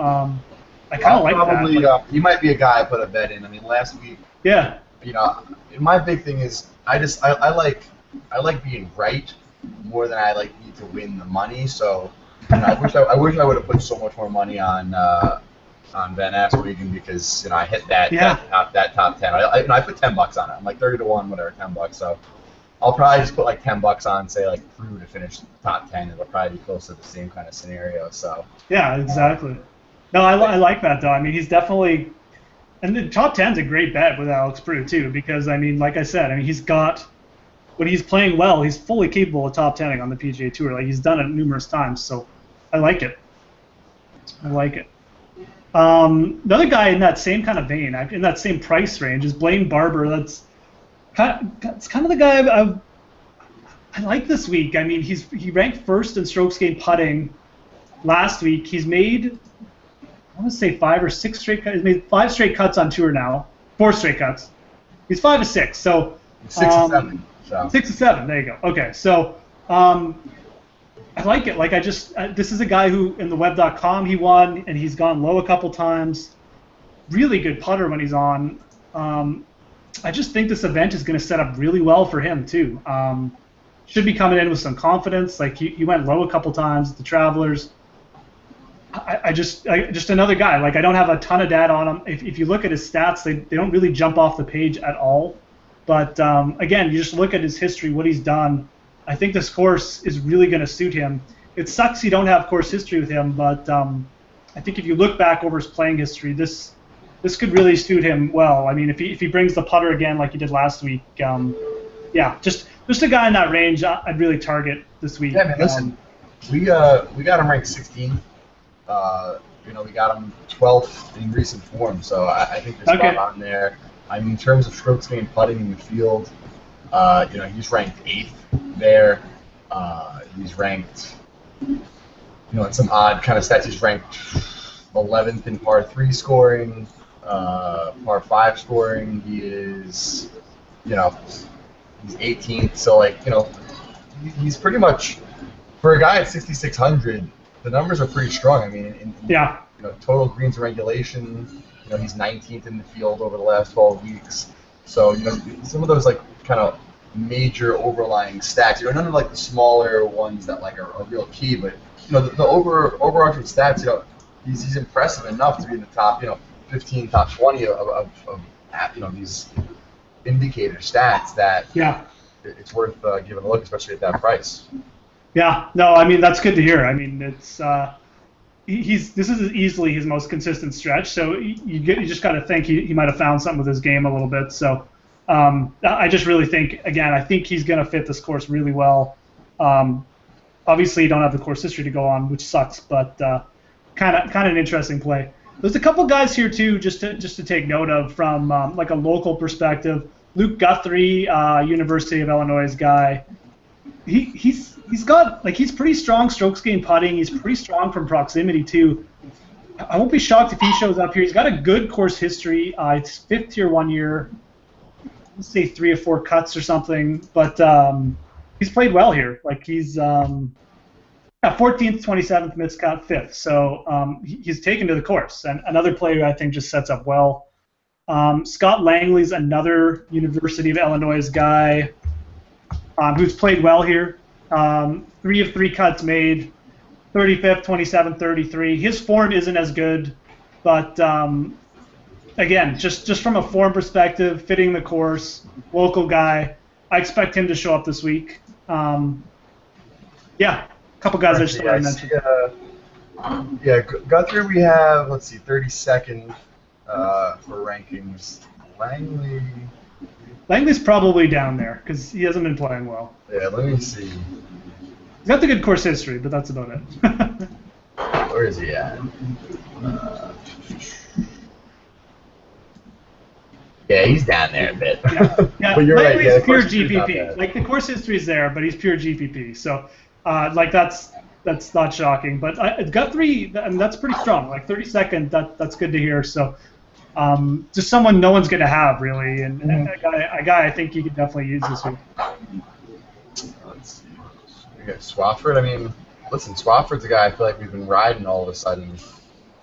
I kind of like probably, that. He might be a guy I put a bet in. I mean, last week. Yeah. My big thing is I like being right more than I need to win the money. So I wish I would have put so much more money on Van Aswegen because I hit that top 10. I put $10 on it. I'm like 30 to 1, whatever, $10. So I'll probably just put like $10 on, say like Prue to finish top 10. It'll probably be close to the same kind of scenario. So yeah, exactly. No, I like that though. I mean, he's definitely, and the top 10's a great bet with Alex Prue too because I mean, like I said, he's got. When he's playing well, he's fully capable of top 10ing on the PGA Tour. Like he's done it numerous times, so I like it. Another guy in that same kind of vein, in that same price range, is Blaine Barber. That's kind of the guy I like this week. I mean, he ranked first in strokes gained putting last week. He's made, I want to say 5 or 6 straight cuts. He's made 5 straight cuts on tour now. 4 straight cuts. He's 5 of 6. So 6 or 7. So. 6 or 7. There you go. Okay, so I like it. Like this is a guy who in the web.com he won, and he's gone low a couple times. Really good putter when he's on. I just think this event is going to set up really well for him too. Should be coming in with some confidence. Like he went low a couple times at the Travelers. I just another guy. Like I don't have a ton of data on him. If you look at his stats, they don't really jump off the page at all. But again, you just look at his history, what he's done. I think this course is really going to suit him. It sucks you don't have course history with him, but I think if you look back over his playing history, this could really suit him well. I mean, if he brings the putter again like he did last week, yeah, just a guy in that range I'd really target this week. Yeah, man, listen, we got him ranked 16th. We got him 12th in recent form, so I think there's spot on there. I mean, in terms of strokes gained putting in the field, he's ranked 8th there. He's ranked, in some odd kind of stats, he's ranked 11th in par 3 scoring, par 5 scoring. He is, he's 18th. So, he's pretty much, for a guy at 6,600, the numbers are pretty strong. I mean, total greens and regulation, he's 19th in the field over the last 12 weeks. So, some of those, kind of major overlying stats, none of, the smaller ones that, are real key, but, the overarching stats, he's impressive enough to be in the top, 15, top 20 of these indicator stats that it's worth giving a look, especially at that price. Yeah, no, I mean, that's good to hear. I mean, it's this is easily his most consistent stretch, so you just got to think he might have found something with his game a little bit. So I just really think, again, I think he's going to fit this course really well. Obviously, you don't have the course history to go on, which sucks, but kind of an interesting play. There's a couple guys here too, just to take note of from a local perspective. Luke Guthrie, University of Illinois guy. He's got he's pretty strong strokes gained putting. He's pretty strong from proximity too. I won't be shocked if he shows up here. He's got a good course history. It's 5th tier 1 year. Let's say 3 or 4 cuts or something. But he's played well here. He's 14th, 27th, missed cut, 5th. So he's taken to the course. And another player who I think just sets up well. Scott Langley's another University of Illinois guy who's played well here. 3 of 3 cuts made, 35th, 27th, 33. His form isn't as good, but again, just from a form perspective, fitting the course, local guy, I expect him to show up this week. Kind couple guys I just want to mention. Yeah, Guthrie we have, let's see, 32nd for rankings. Langley's probably down there because he hasn't been playing well. Yeah, let me see. He's got the good course history, but that's about it. Where is he at? Yeah, he's down there a bit. Yeah, but you're right. Langley's Yeah, pure GPP. Like the course history is there, but he's pure GPP. So, like that's not shocking. But Guthrie, and that's pretty strong. Like 32nd, that's good to hear. So, just someone no one's gonna have really, and a guy I think you could definitely use this week. Let's see. We got Swafford. I mean, listen, Swafford's a guy I feel like we've been riding all of a sudden.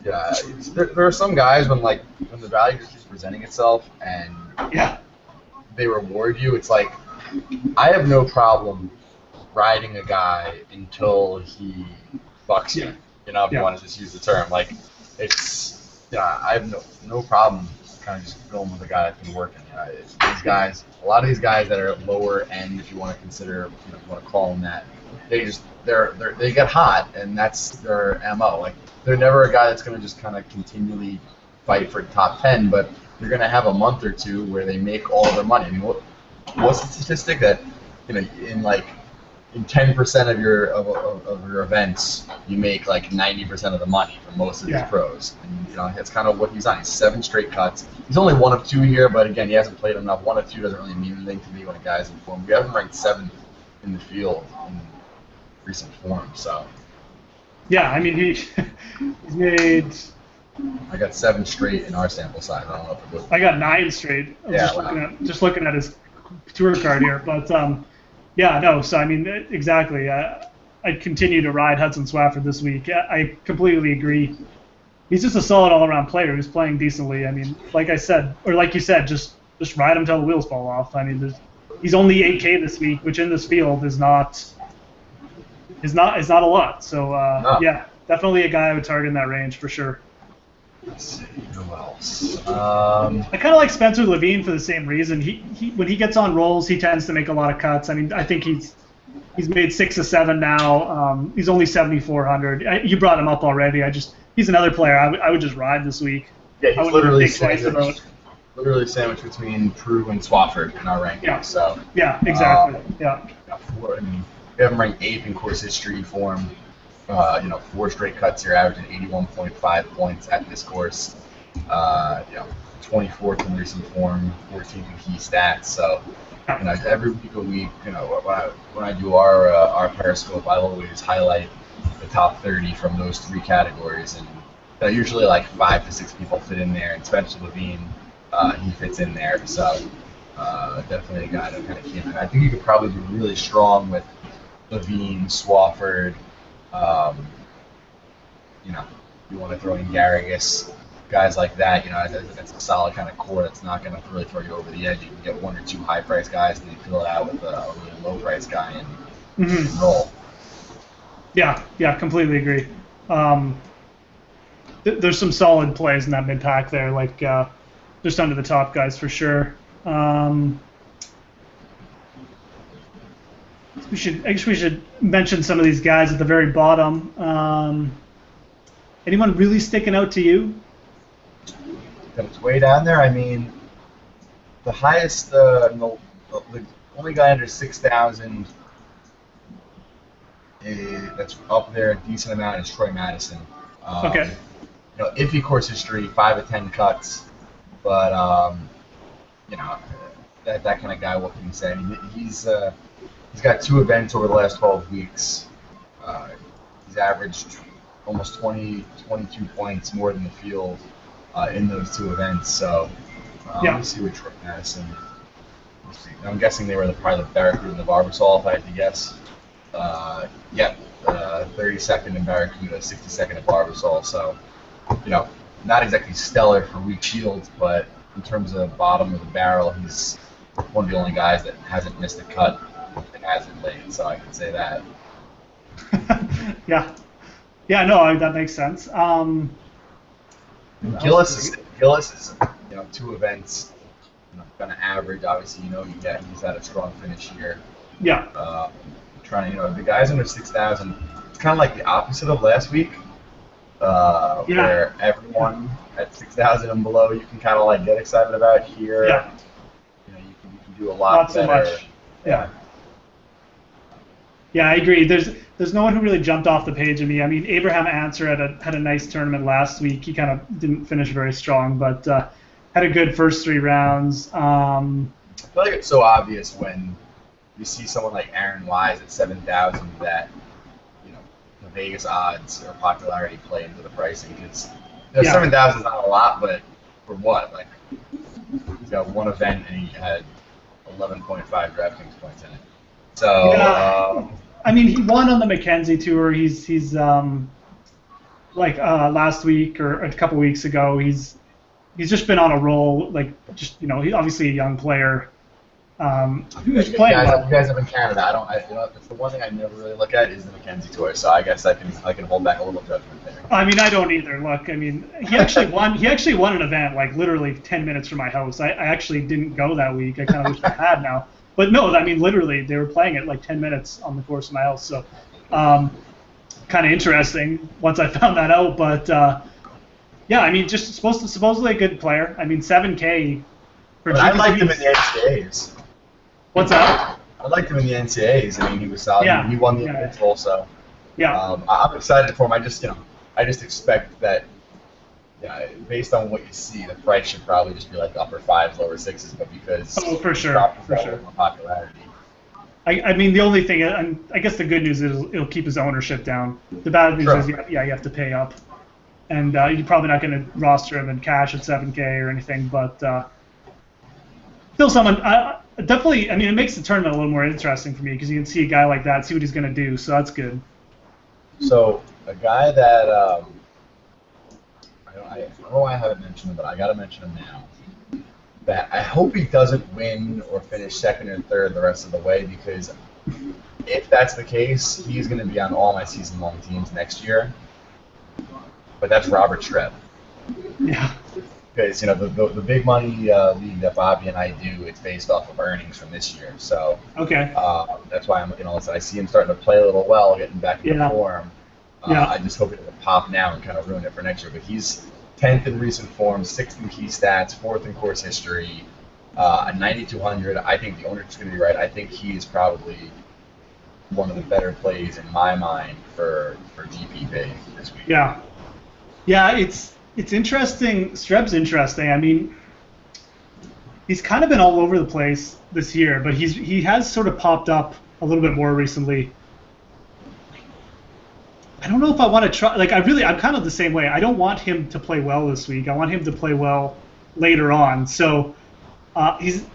Yeah, there are some guys when the value just keeps presenting itself and they reward you. It's like I have no problem riding a guy until he bucks you. You know, if you want to just use the term, like it's I have no problem kind of just going with a guy that's been working. These guys, a lot of these guys that are lower end, if you want to consider, you want to call them that, they get hot and that's their MO. Like they're never a guy that's going to just kind of continually fight for top 10, but they're going to have a month or two where they make all their money. I mean, what's the statistic that in 10% of your events you make like 90% of the money for most of these pros, and that's kind of what he's on. He's 7 straight cuts. He's only 1 of 2 here, but again, he hasn't played enough. 1 of 2 doesn't really mean anything to me when a guy's in form. We haven't ranked 7th in the field in recent form, so. Yeah, I mean he's made. I got 7 straight in our sample size. I don't know if it was. I got 9 straight. Just looking at his tour card here, but So I mean, exactly. I'd continue to ride Hudson Swafford this week. I completely agree. He's just a solid all-around player who's playing decently. I mean, like you said, just ride him till the wheels fall off. I mean, he's only 8K this week, which in this field is not a lot. So yeah, definitely a guy I would target in that range for sure. Let's see who else. I kind of like Spencer Levine for the same reason. He when he gets on rolls, he tends to make a lot of cuts. I mean, I think he's made 6 or 7 now. He's only 7,400. You brought him up already. He's another player I would just ride this week. Yeah, he's literally sandwiched between Prue and Swafford in our rankings. Yeah. So yeah, exactly. We have him ranked 8th in course history form. 4 straight cuts here, averaging 81.5 points at this course. 24th in recent form, 14th in key stats. So, every week, when I do our Periscope, I always highlight the top 30 from those 3 categories, and usually like 5 to 6 people fit in there, and Spencer Levine, he fits in there. So, definitely a guy that kind of came in. I think you could probably do really strong with Levine, Swafford. You want to throw in Garrigus, guys like that. That's a solid kind of core that's not going to really throw you over the edge. You can get 1 or 2 high-priced guys, and then fill it out with a really low-priced guy and roll. Yeah, completely agree. There's some solid plays in that mid-pack there, like just under the top guys for sure. I guess we should mention some of these guys at the very bottom. Anyone really sticking out to you? It's way down there. I mean, the highest, the only guy under 6,000 that's up there a decent amount is Troy Madison. Okay. Iffy course history, 5 of 10 cuts, but that kind of guy. What can you say? I mean, he's got 2 events over the last 12 weeks. He's averaged almost 22 points more than the field in those 2 events. So let me see what Troy Madison. I'm guessing they were probably the Barracuda and the Barbasol, if I had to guess. 32nd in Barracuda, 62nd at Barbasol. So, not exactly stellar for weak shields, but in terms of bottom of the barrel, he's one of the only guys that hasn't missed a cut and hasn't laid. So I can say that. No, that makes sense. Gillis is 2 events. Going to average. Obviously, he's had a strong finish here. Yeah. The guys under 6,000. kind of like the opposite of last week, where everyone at 6,000 and below you can kind of like get excited about. Here. Yeah. You can do a lot better. Not so much. Yeah. Yeah, I agree. There's no one who really jumped off the page at me. I mean, Abraham Answer had a nice tournament last week. He kind of didn't finish very strong, but had a good first 3 rounds. I feel like it's so obvious when you see someone like Aaron Wise at 7,000 that the Vegas odds or popularity play into the pricing. Because 7,000 is not a lot, but for what? Like, he's got one event and he had 11.5 DraftKings points in it. So, I mean, he won on the Mackenzie Tour. He's last week or a couple weeks ago. He's just been on a roll. He's obviously a young player. Who's playing well. You guys have in Canada. It's the one thing I never really look at is the Mackenzie Tour. So I guess I can hold back a little judgment there. I mean, I don't either. Look, I mean, he actually won. He actually won an event like literally 10 minutes from my house. I actually didn't go that week. I kind of wish I had now. But no, I mean, literally, they were playing it like 10 minutes on the course of my house. So, kind of interesting once I found that out. But I mean, just supposedly a good player. I mean, 7K. I liked him in the NCAAs. What's that? I liked him in the NCAAs. I mean, he was solid. Yeah. He won the Invincible, so I'm excited for him. I just expect that. Yeah, based on what you see, the price should probably just be like upper 5s, lower 6s, but because for sure. Popularity. I mean, the only thing, I guess the good news is it'll keep his ownership down. The bad news is, you have to pay up, and you're probably not going to roster him in cash at 7K or anything, but still someone. Definitely, I mean, it makes the tournament a little more interesting for me because you can see a guy like that, see what he's going to do, so that's good. So a guy that. I don't know why I haven't mentioned him, but I got to mention him now. That I hope he doesn't win or finish second or third the rest of the way, because if that's the case, he's going to be on all my season-long teams next year. But that's Robert Streb. Yeah. Because the big money league that Bobby and I do, it's based off of earnings from this year. So that's why I'm looking at this. I see him starting to play a little well, getting back into form. I just hope it doesn't pop now and kind of ruin it for next year. But he's 10th in recent form, 6th in key stats, 4th in course history, a 9,200. I think the owner's going to be right. I think he is probably one of the better plays in my mind for GPP this week. Yeah, it's interesting. Streb's interesting. I mean, he's kind of been all over the place this year, but he has sort of popped up a little bit more recently. I don't know if I want to try. I'm kind of the same way. I don't want him to play well this week. I want him to play well later on. So he's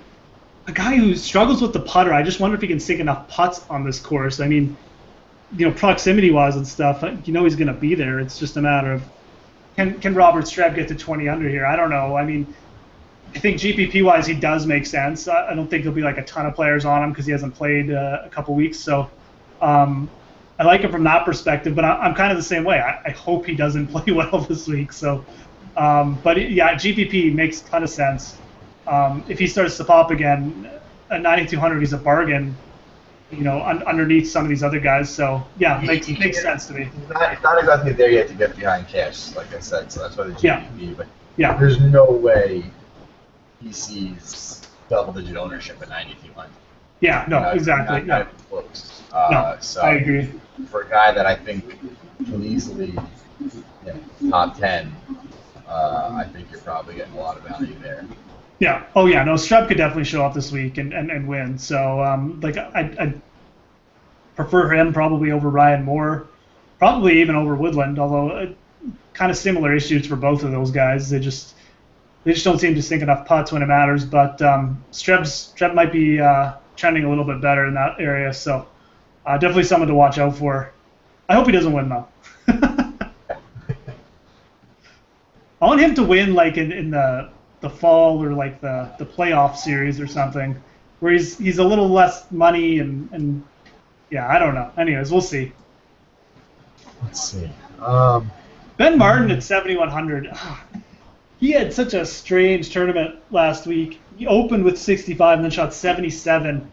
a guy who struggles with the putter. I just wonder if he can sink enough putts on this course. I mean, proximity-wise and stuff, he's going to be there. It's just a matter of can Robert Streb get to 20 under here? I don't know. I mean, I think GPP-wise he does make sense. I don't think there'll be like a ton of players on him because he hasn't played a couple weeks. So. I like him from that perspective, but I'm kind of the same way. I hope he doesn't play well this week. So, GPP makes a ton of sense. If he starts to pop again, at 9,200, he's a bargain. Underneath some of these other guys. So makes sense to me. It's not exactly there yet to get behind cash, like I said. So that's why the GPP. But there's no way he sees double-digit ownership at 9,200. Yeah, no, exactly. Not even close. So I agree. For a guy that I think can easily top 10, I think you're probably getting a lot of value there. Yeah. Oh, yeah. No, Streb could definitely show up this week and win. So, I'd prefer him probably over Ryan Moore, probably even over Woodland, although kind of similar issues for both of those guys. They just don't seem to sink enough putts when it matters. But Streb might be trending a little bit better in that area, so definitely someone to watch out for. I hope he doesn't win, though. I want him to win like in the fall or like the playoff series or something, where he's a little less money and I don't know. Anyways, we'll see. Let's see. Ben Martin at 7,100. He had such a strange tournament last week. He opened with 65 and then shot 77.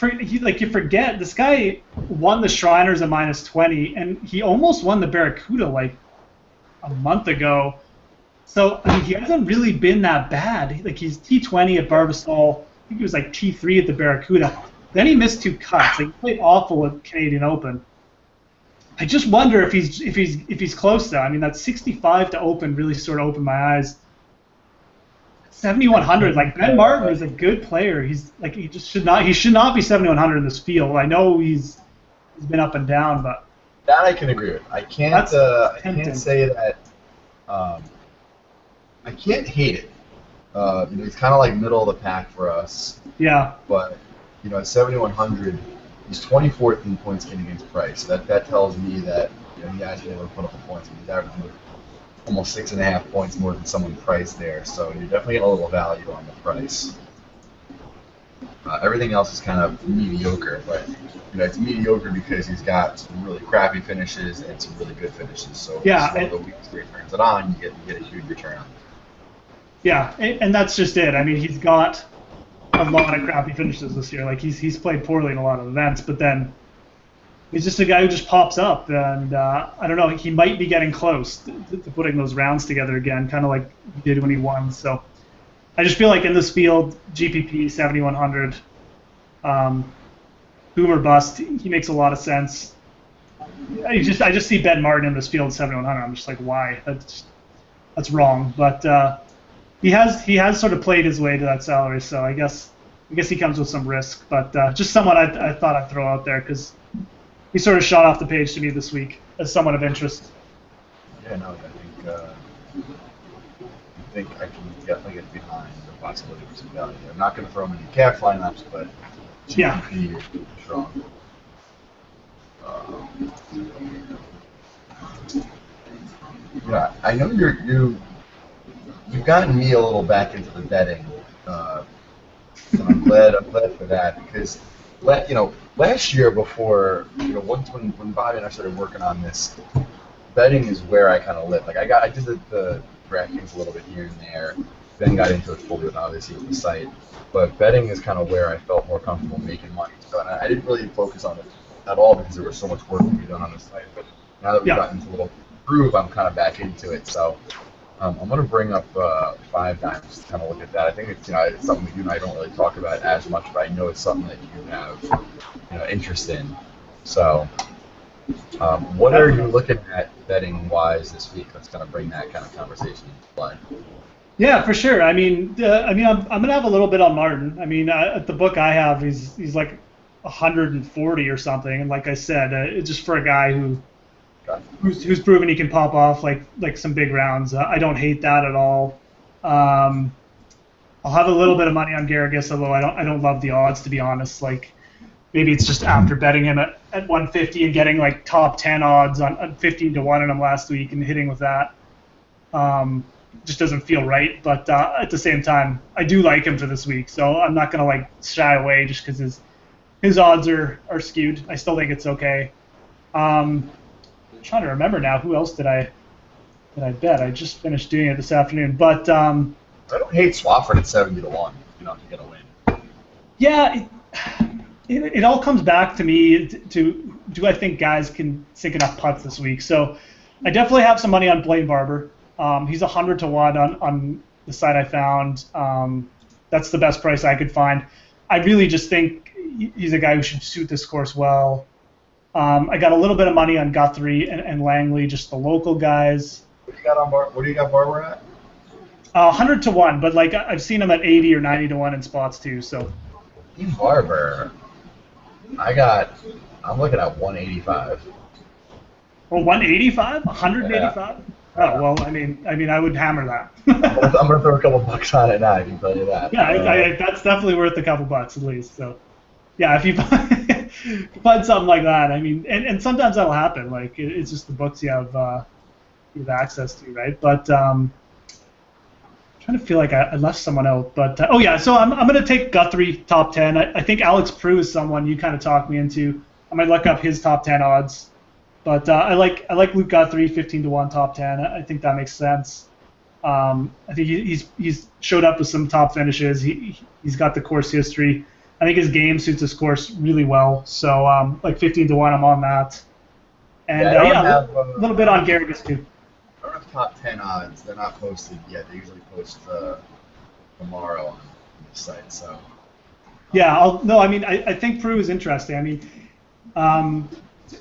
you forget this guy won the Shriners at -20, and he almost won the Barracuda like a month ago. So I mean, he hasn't really been that bad. Like he's T20 at Barbasol. I think he was like T3 at the Barracuda. Then he missed 2 cuts. Like he played awful at Canadian Open. I just wonder if he's close though. I mean, that 65 to Open really sort of opened my eyes. 7,100. Like Ben Martin is a good player. He's like he should not be 7,100 in this field. I know he's been up and down, but that I can agree with. I can't say that. I can't hate it. He's kind of like middle of the pack for us. Yeah. But at 7,100, he's 24th in points gained against price. That tells me that he hasn't been able to put up the points. He's averaging almost 6.5 points more than someone priced there. So you're definitely getting a little value on the price. Everything else is kind of mediocre, but it's mediocre because he's got some really crappy finishes and some really good finishes. So yeah, one of the weeks where he turns it on, you get a huge return on it. Yeah, and that's just it. I mean, he's got a lot of crappy finishes this year. Like he's played poorly in a lot of events, but then he's just a guy who just pops up, and I don't know. He might be getting close to putting those rounds together again, kind of like he did when he won. So I just feel like in this field, GPP 7,100, boom or bust. He makes a lot of sense. I just see Ben Martin in this field 7,100. I'm just like, why? That's wrong. But he has sort of played his way to that salary, so I guess he comes with some risk. But just someone I thought I'd throw out there because he sort of shot off the page to me this week as someone of interest. Yeah, no, I think I can definitely get behind the possibility of some value there. I'm not going to throw him in the calf lineups, but GPP is strong. Yeah, I know you've gotten me a little back into the betting, and I'm glad for that because last year before once when Bobby and I started working on this, betting is where I kind of live. Like I did the DraftKings a little bit here and there, then got into it fully with obviously with the site, but betting is kind of where I felt more comfortable making money. So and I didn't really focus on it at all because there was so much work to be done on the site. But now that we've gotten into a little groove, I'm kind of back into it. So I'm going to bring up 5 Dimes to kind of look at that. I think it's it's something that you and I don't really talk about as much, but I know it's something that you have interest in. So what are you looking at betting wise this week? Let's kind of bring that kind of conversation into play. Yeah, for sure. I mean, I'm gonna have a little bit on Martin. I mean, at the book I have, he's like 140 or something, and like I said, it's just for a guy who's proven he can pop off like some big rounds. I don't hate that at all. I'll have a little bit of money on Garrigus, although I don't love the odds, to be honest. Like maybe it's just after betting him at 150 and getting like top 10 odds on 15 to 1 in him last week and hitting with that. Just doesn't feel right, but at the same time, I do like him for this week, so I'm not gonna like shy away just because his odds are skewed. I still think it's okay. I'm trying to remember now who else did I bet. I just finished doing it this afternoon, but I don't hate Swafford at 70 to 1. To get a win. Yeah, it all comes back to me to do I think guys can sink enough putts this week. So I definitely have some money on Blaine Barber. He's 100 to 1 on the site I found. That's the best price I could find. I really just think he's a guy who should suit this course well. I got a little bit of money on Guthrie and Langley, just the local guys. What do you got Barber at? 100 to 1, but like I've seen him at 80 or 90 to 1 in spots too. So. Barber, I'm looking at 185. Well, 185? 185? Yeah. Oh well, I mean, I would hammer that. I'm gonna throw a couple bucks on it now. I can tell you that. Yeah, that's definitely worth a couple bucks at least. So, yeah, if you find something like that, I mean, and sometimes that'll happen. Like it's just the books you have access to, right? But I'm trying to feel like I left someone out. But oh yeah, so I'm gonna take Guthrie top 10. I think Alex Prue is someone you kind of talked me into. I might look up his top 10 odds. But I like Luke Guthrie 15 to 1 top 10. I think that makes sense. I think he's showed up with some top finishes. He's got the course history. I think his game suits his course really well. So like 15-1, I'm on that. And yeah, a little bit on Garrigus too. I don't have top 10 odds. They're not posted yet. They usually post tomorrow on the site. So. Yeah, I think Peru is interesting. I mean,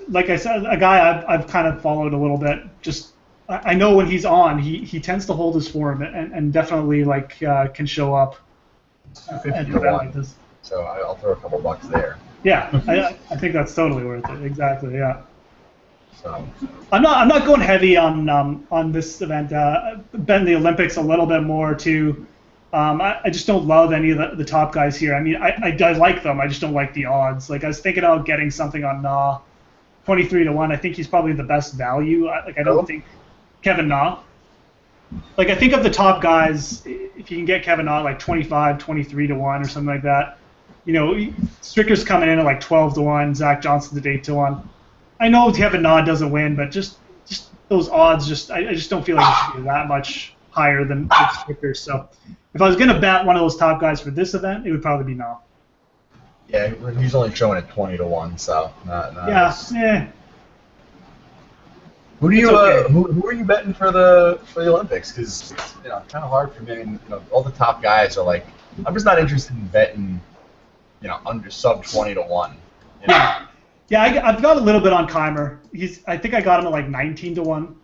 like I said, a guy I've kind of followed a little bit. Just I know when he's on, he tends to hold his form and definitely like can show up. 250-1. Like this. So I'll throw a couple bucks there. Yeah, I think that's totally worth it. Exactly. Yeah. So. I'm not going heavy on this event. Been the Olympics a little bit more too. I just don't love any of the top guys here. I mean, I like them. I just don't like the odds. Like I was thinking about getting something on Na, 23-1. I think he's probably the best value. I don't think Kevin Na. Like I think of the top guys, if you can get Kevin Na like 25, 23-1 or something like that. You know, Stricker's coming in at like 12-1. Zach Johnson's at 8-1. I know Kevin Na doesn't win, but just those odds, I just don't feel like it should be that much higher than Stricker. So if I was going to bet one of those top guys for this event, it would probably be Na. Yeah, he's only showing at 20-1 , so not yeah. Who do you who are you betting for the Olympics? Because it's kind of hard for me. And, all the top guys are like, I'm just not interested in betting, under sub 20-1. Yeah, I've got a little bit on Keimer. I think I got him at like 19-1,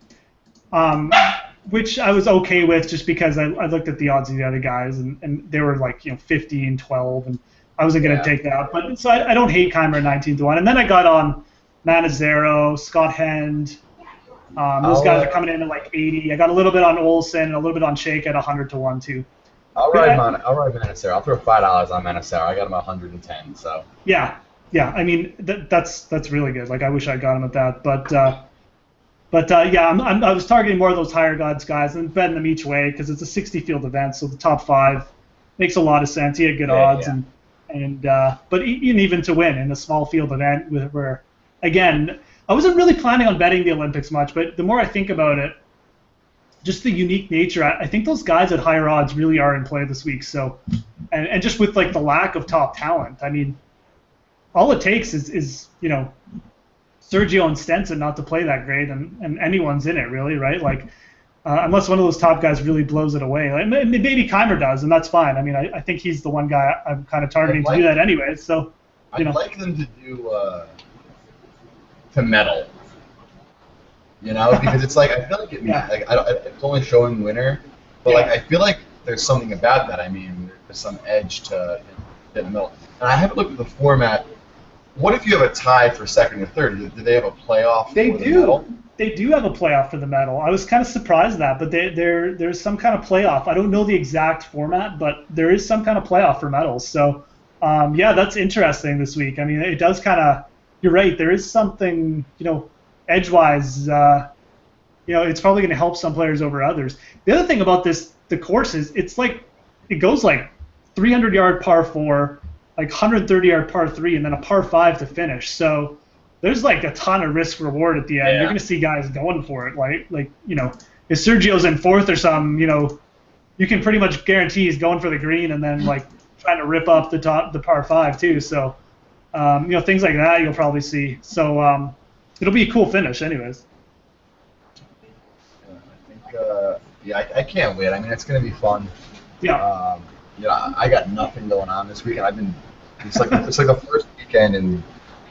which I was okay with just because I looked at the odds of the other guys and they were like 15-12, and I wasn't going to take that. But so I don't hate Keimer at 19-1. And then I got on Manazaro, Scott Hend. Those guys are coming in at like 80. I got a little bit on Olsen and a little bit on Shake at 100-1 too. I'll ride Manazaro. I'll throw $5 on Manazaro. I got him at 110. So. Yeah. I mean that's really good. Like I wish I got him at that, but yeah, I was targeting more of those higher odds guys and betting them each way because it's a 60 field event, so the top 5 makes a lot of sense. He had good odds and but even to win in a small field event where again. I wasn't really planning on betting the Olympics much, but the more I think about it, just the unique nature, I think those guys at higher odds really are in play this week. So, and just with like the lack of top talent, I mean, all it takes is Sergio and Stenson not to play that great, and anyone's in it really, right? Like, unless one of those top guys really blows it away, like, maybe Keimer does, and that's fine. I mean, I think he's the one guy I'm kind of targeting to do that anyway. So, I'd like them to do. To medal, because it's like I feel like it's only showing winner, but like I feel like there's something about that. I mean, there's some edge to get in the middle. And I haven't looked at the format. What if you have a tie for second or third? Do they have a playoff? They for the do. medal? They do have a playoff for the medal. I was kind of surprised at that, but there's some kind of playoff. I don't know the exact format, but there is some kind of playoff for medals. So yeah, that's interesting this week. I mean, it does kind of. You're right. There is something, edge-wise. It's probably going to help some players over others. The other thing about the course is it goes like 300-yard par 4, like 130-yard par 3, and then a par 5 to finish. So there's like a ton of risk reward at the end. You're going to see guys going for it. Like if Sergio's in 4th or something, you can pretty much guarantee he's going for the green and then like trying to rip up the par 5 too. So. Things like that you'll probably see. So it'll be a cool finish, anyways. I think, I can't wait. I mean, it's going to be fun. Yeah. I got nothing going on this weekend. It's like the first weekend in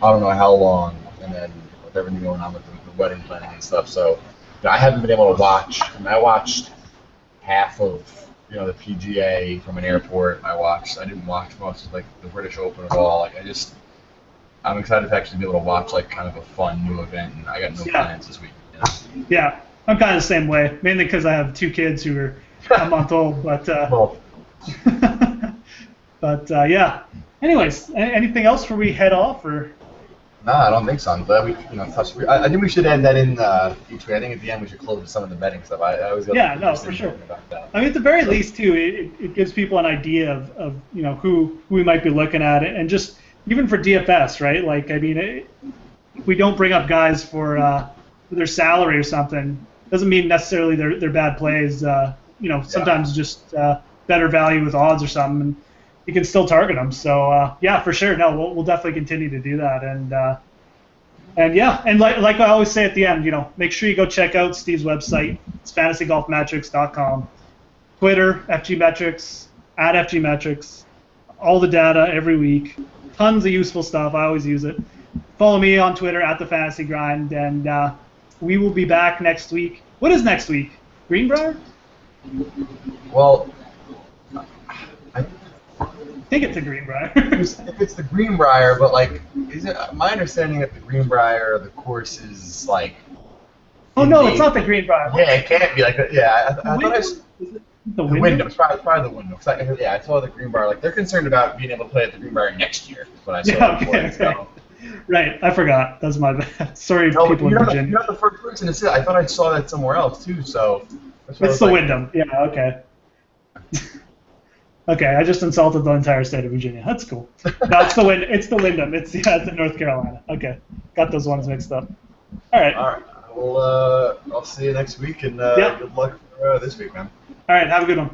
I don't know how long, and then with everything going on with the wedding planning and stuff. So I haven't been able to watch. I mean, I watched half of the PGA from an airport. I didn't watch most of like the British Open at all. Like I'm excited to actually be able to watch like kind of a fun new event, and I got no plans this week. Yeah, I'm kind of the same way, mainly because I have 2 kids who are a month old. But yeah. Anyways, anything else before we head off, or? No, I don't think so. I'm glad we touched. I think we should end that in each way. I think at the end we should close with some of the betting stuff. I always for sure. I mean, at the very least too, it gives people an idea of who we might be looking at, and just even for DFS, right? Like, I mean, if we don't bring up guys for their salary or something, doesn't mean necessarily they're bad plays. Sometimes just better value with odds or something. And, you can still target them. So yeah, for sure. No, we'll definitely continue to do that. And yeah, and like I always say at the end, make sure you go check out Steve's website. It's fantasygolfmetrics.com. Twitter, FGmetrics, @FGmetrics. All the data every week. Tons of useful stuff. I always use it. Follow me on Twitter @TheFantasyGrind, and we will be back next week. What is next week? Greenbrier? Well, I think it's a Greenbrier. if it's the Greenbrier, but like, is it my understanding that the Greenbrier, the course is like? Oh no, it's not the Greenbrier. Yeah, it can't be like. Yeah, I thought I. The window. It's probably the window. I saw the Greenbrier. Like they're concerned about being able to play at the Greenbrier next year. Is what I saw. Yeah, okay. So. Right, I forgot. That's my bad. Sorry, no, people in Virginia. You're not the first person to say that. I thought I saw that somewhere else too. So it's the Wyndham. Yeah. Okay. Okay, I just insulted the entire state of Virginia. That's cool. No, it's the Wyndham. It's in North Carolina. Okay, got those ones mixed up. All right. All right. Well, I'll see you next week, and good luck for this week, man. All right, have a good one.